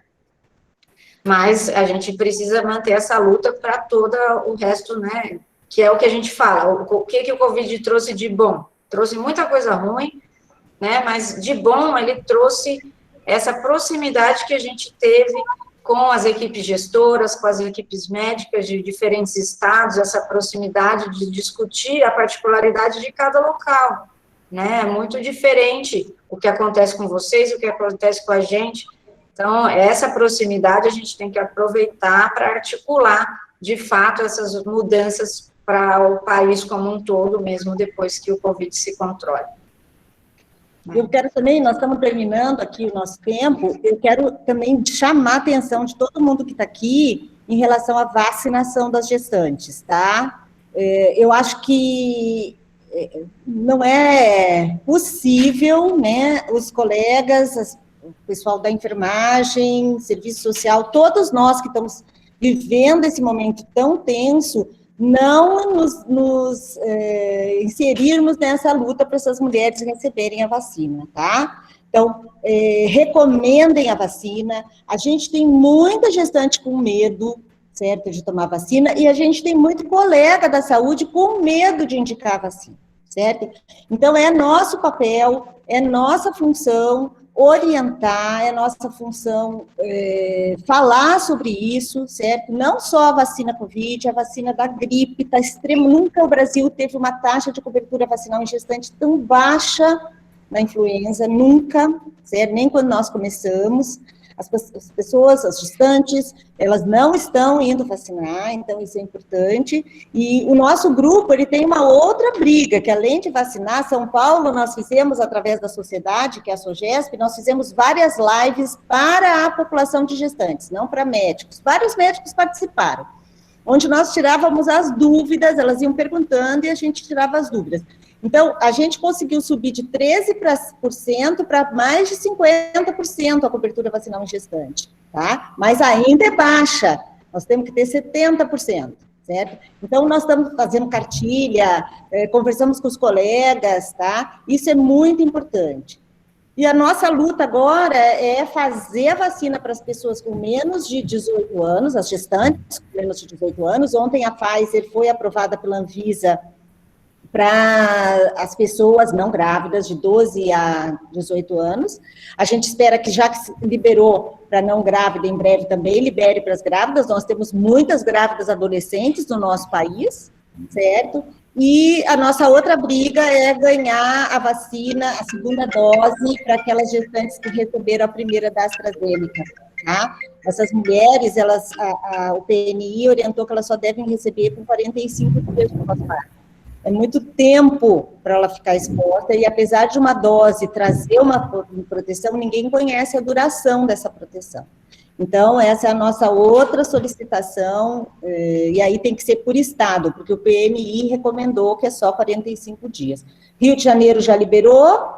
Mas a gente precisa manter essa luta para todo o resto, né, que é o que a gente fala, o que o Covid trouxe de bom? Trouxe muita coisa ruim, né, mas de bom ele trouxe essa proximidade que a gente teve com as equipes gestoras, com as equipes médicas de diferentes estados, essa proximidade de discutir a particularidade de cada local, né, é muito diferente o que acontece com vocês, o que acontece com a gente. Então, essa proximidade a gente tem que aproveitar para articular, de fato, essas mudanças para o país como um todo, mesmo depois que o Covid se controle. Eu quero também, nós estamos terminando aqui o nosso tempo, eu quero também chamar a atenção de todo mundo que está aqui em relação à vacinação das gestantes, tá? Eu acho que não é possível, né, os colegas, o pessoal da enfermagem, serviço social, todos nós que estamos vivendo esse momento tão tenso, não nos inserirmos nessa luta para essas mulheres receberem a vacina, tá? Então, recomendem a vacina. A gente tem muita gestante com medo, certo, de tomar vacina, e a gente tem muito colega da saúde com medo de indicar a vacina, certo? Então, é nosso papel, é nossa função orientar, é nossa função falar sobre isso, certo? Não só a vacina Covid, a vacina da gripe, está extremo. Nunca o Brasil teve uma taxa de cobertura vacinal em gestante tão baixa na influenza, nunca, certo? Nem quando nós começamos. As pessoas, as gestantes, elas não estão indo vacinar, então isso é importante. E o nosso grupo, ele tem uma outra briga, que além de vacinar, São Paulo, nós fizemos, através da sociedade, que é a SOGESP, nós fizemos várias lives para a população de gestantes, não para médicos. Vários médicos participaram, onde nós tirávamos as dúvidas, elas iam perguntando e a gente tirava as dúvidas. Então, a gente conseguiu subir de 13% para mais de 50% a cobertura vacinal em gestante, tá? Mas ainda é baixa, nós temos que ter 70%, certo? Então, nós estamos fazendo cartilha, conversamos com os colegas, tá? Isso é muito importante. E a nossa luta agora é fazer a vacina para as pessoas com menos de 18 anos, as gestantes com menos de 18 anos. Ontem a Pfizer foi aprovada pela Anvisa para as pessoas não grávidas de 12 a 18 anos. A gente espera que, já que se liberou para não grávida, em breve também libere para as grávidas. Nós temos muitas grávidas adolescentes no nosso país, certo? E a nossa outra briga é ganhar a vacina, a segunda dose, para aquelas gestantes que receberam a primeira da AstraZeneca, tá? Essas mulheres, o PNI orientou que elas só devem receber por 45 dias do pós-parto. É muito tempo para ela ficar exposta, e apesar de uma dose trazer uma proteção, ninguém conhece a duração dessa proteção. Então, essa é a nossa outra solicitação, e aí tem que ser por estado, porque o PMI recomendou que é só 45 dias. Rio de Janeiro já liberou,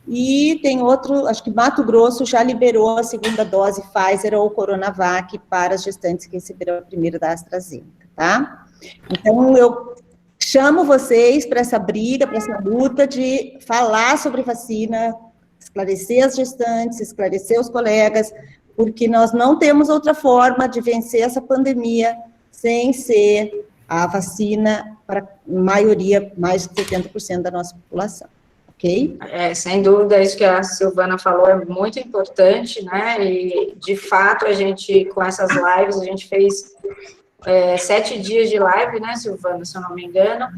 e tem outro, acho que Mato Grosso já liberou a segunda dose Pfizer ou Coronavac para as gestantes que receberam a primeira da AstraZeneca, tá? Então, eu chamo vocês para essa briga, para essa luta de falar sobre vacina, esclarecer as gestantes, esclarecer os colegas, porque nós não temos outra forma de vencer essa pandemia sem ser a vacina para a maioria, mais de 70% da nossa população, ok? Sem dúvida, isso que a Silvana falou é muito importante, né, e de fato a gente, com essas lives, a gente fez 7 dias de live, né, Silvana, se eu não me engano,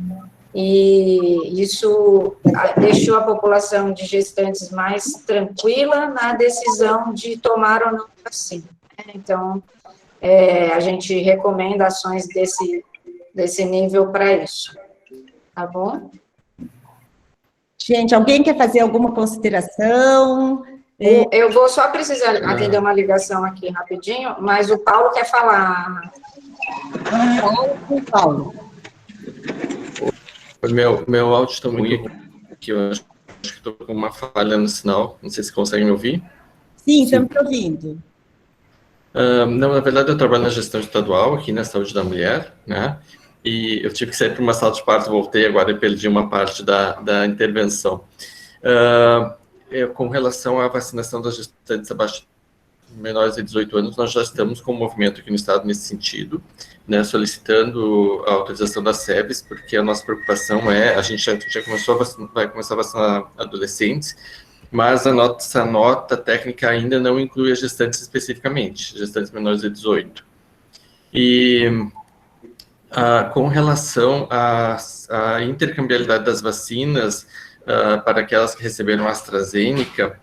e isso deixou a população de gestantes mais tranquila na decisão de tomar ou não vacina. Então, a gente recomenda ações desse nível para isso, tá bom? Gente, alguém quer fazer alguma consideração? Eu vou só precisar atender uma ligação aqui rapidinho, mas o Paulo quer falar. Paulo. Meu áudio está muito aqui, eu acho que estou com uma falha no sinal, não sei se conseguem me ouvir. Sim, estamos te ouvindo. Não, na verdade eu trabalho na gestão estadual, aqui na saúde da mulher, né, e eu tive que sair para uma sala de parto, voltei agora e perdi uma parte da intervenção. Com relação à vacinação das gestantes abaixo menores de 18 anos, nós já estamos com um movimento aqui no estado nesse sentido, né, solicitando a autorização das SEBs, porque a nossa preocupação a gente já começou vai começar a vacinar adolescentes, mas a nossa nota técnica ainda não inclui as gestantes especificamente, gestantes menores de 18. E com relação à intercambiabilidade das vacinas, para aquelas que receberam a AstraZeneca,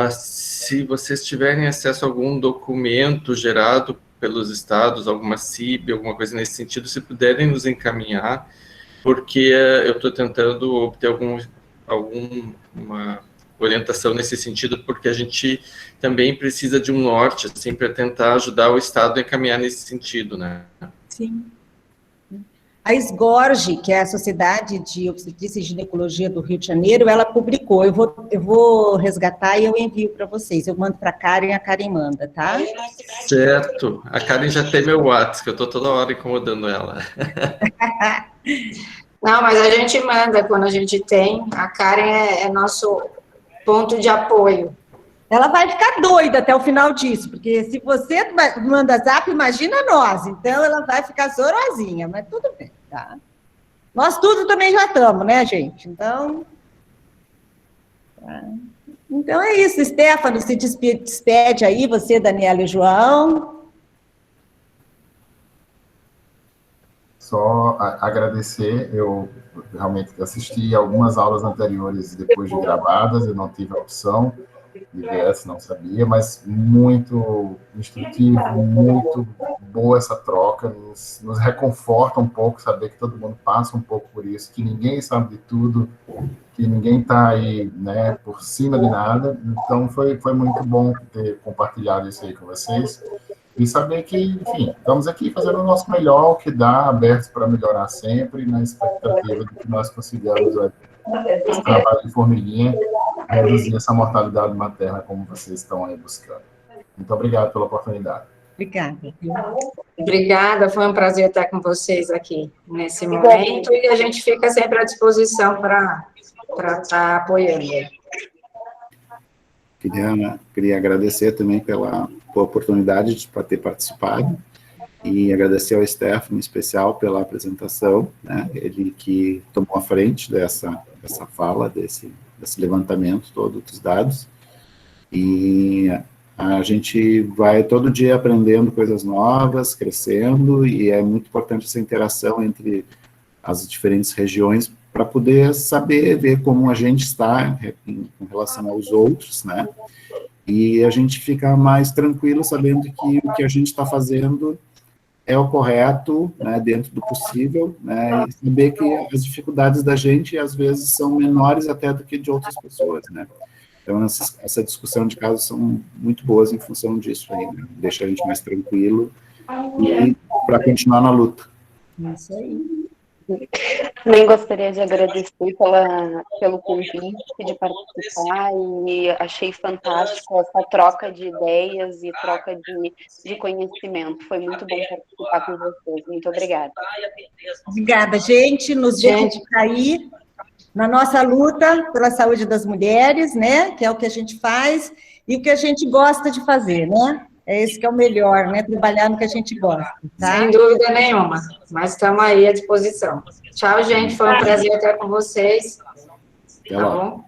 se vocês tiverem acesso a algum documento gerado pelos estados, alguma CIB, alguma coisa nesse sentido, se puderem nos encaminhar, porque eu estou tentando obter alguma orientação nesse sentido, porque a gente também precisa de um norte, assim, para tentar ajudar o estado a encaminhar nesse sentido, né? Sim. A SGORG, que é a Sociedade de Obstetrícia e Ginecologia do Rio de Janeiro, ela publicou, eu vou resgatar e eu envio para vocês, eu mando para a Karen manda, tá? Certo, a Karen já tem meu WhatsApp, que eu estou toda hora incomodando ela. Não, mas a gente manda quando a gente tem, a Karen é nosso ponto de apoio. Ela vai ficar doida até o final disso, porque se você manda zap, imagina nós. Então, ela vai ficar zorosinha, mas tudo bem, tá? Nós tudo também já estamos, né, gente? Então, tá. Então é isso. Stefano, se despede aí, você, Daniela e João. Só agradecer, eu realmente assisti algumas aulas anteriores depois de gravadas, eu não tive a opção de ver, não sabia, mas muito instrutivo, muito boa essa troca, nos reconforta um pouco saber que todo mundo passa um pouco por isso, que ninguém sabe de tudo, que ninguém está aí, né, por cima de nada, então foi muito bom ter compartilhado isso aí com vocês, e saber que, enfim, estamos aqui fazendo o nosso melhor, o que dá, abertos para melhorar sempre, na expectativa de que nós consigamos esse trabalho de formiguinha, reduzir essa mortalidade materna como vocês estão aí buscando. Muito obrigado pela oportunidade. Obrigada. Obrigada, foi um prazer estar com vocês aqui nesse momento, e a gente fica sempre à disposição para estar apoiando. Queria agradecer também pela oportunidade de ter participado, e agradecer ao Stefano, em especial, pela apresentação, né, ele que tomou a frente dessa fala, desse levantamento todo dos dados, e a gente vai todo dia aprendendo coisas novas, crescendo, e é muito importante essa interação entre as diferentes regiões para poder saber, ver como a gente está em relação aos outros, né, e a gente fica mais tranquilo sabendo que o que a gente está fazendo é o correto, né, dentro do possível, né, e saber que as dificuldades da gente, às vezes, são menores até do que de outras pessoas, né. Então, essa discussão de casos são muito boas em função disso aí, né? Deixa a gente mais tranquilo e para continuar na luta. Isso aí. Nem gostaria de agradecer pelo convite, de participar, e achei fantástico essa troca de ideias e troca de conhecimento. Foi muito bom participar com vocês. Muito obrigada. Obrigada, gente. Nos vemos aí na nossa luta pela saúde das mulheres, né? Que é o que a gente faz e o que a gente gosta de fazer, né? É esse que é o melhor, né? Trabalhar no que a gente gosta, tá? Sem dúvida nenhuma, mas estamos aí à disposição. Tchau, gente, foi um prazer estar com vocês. Até Tá lá. bom?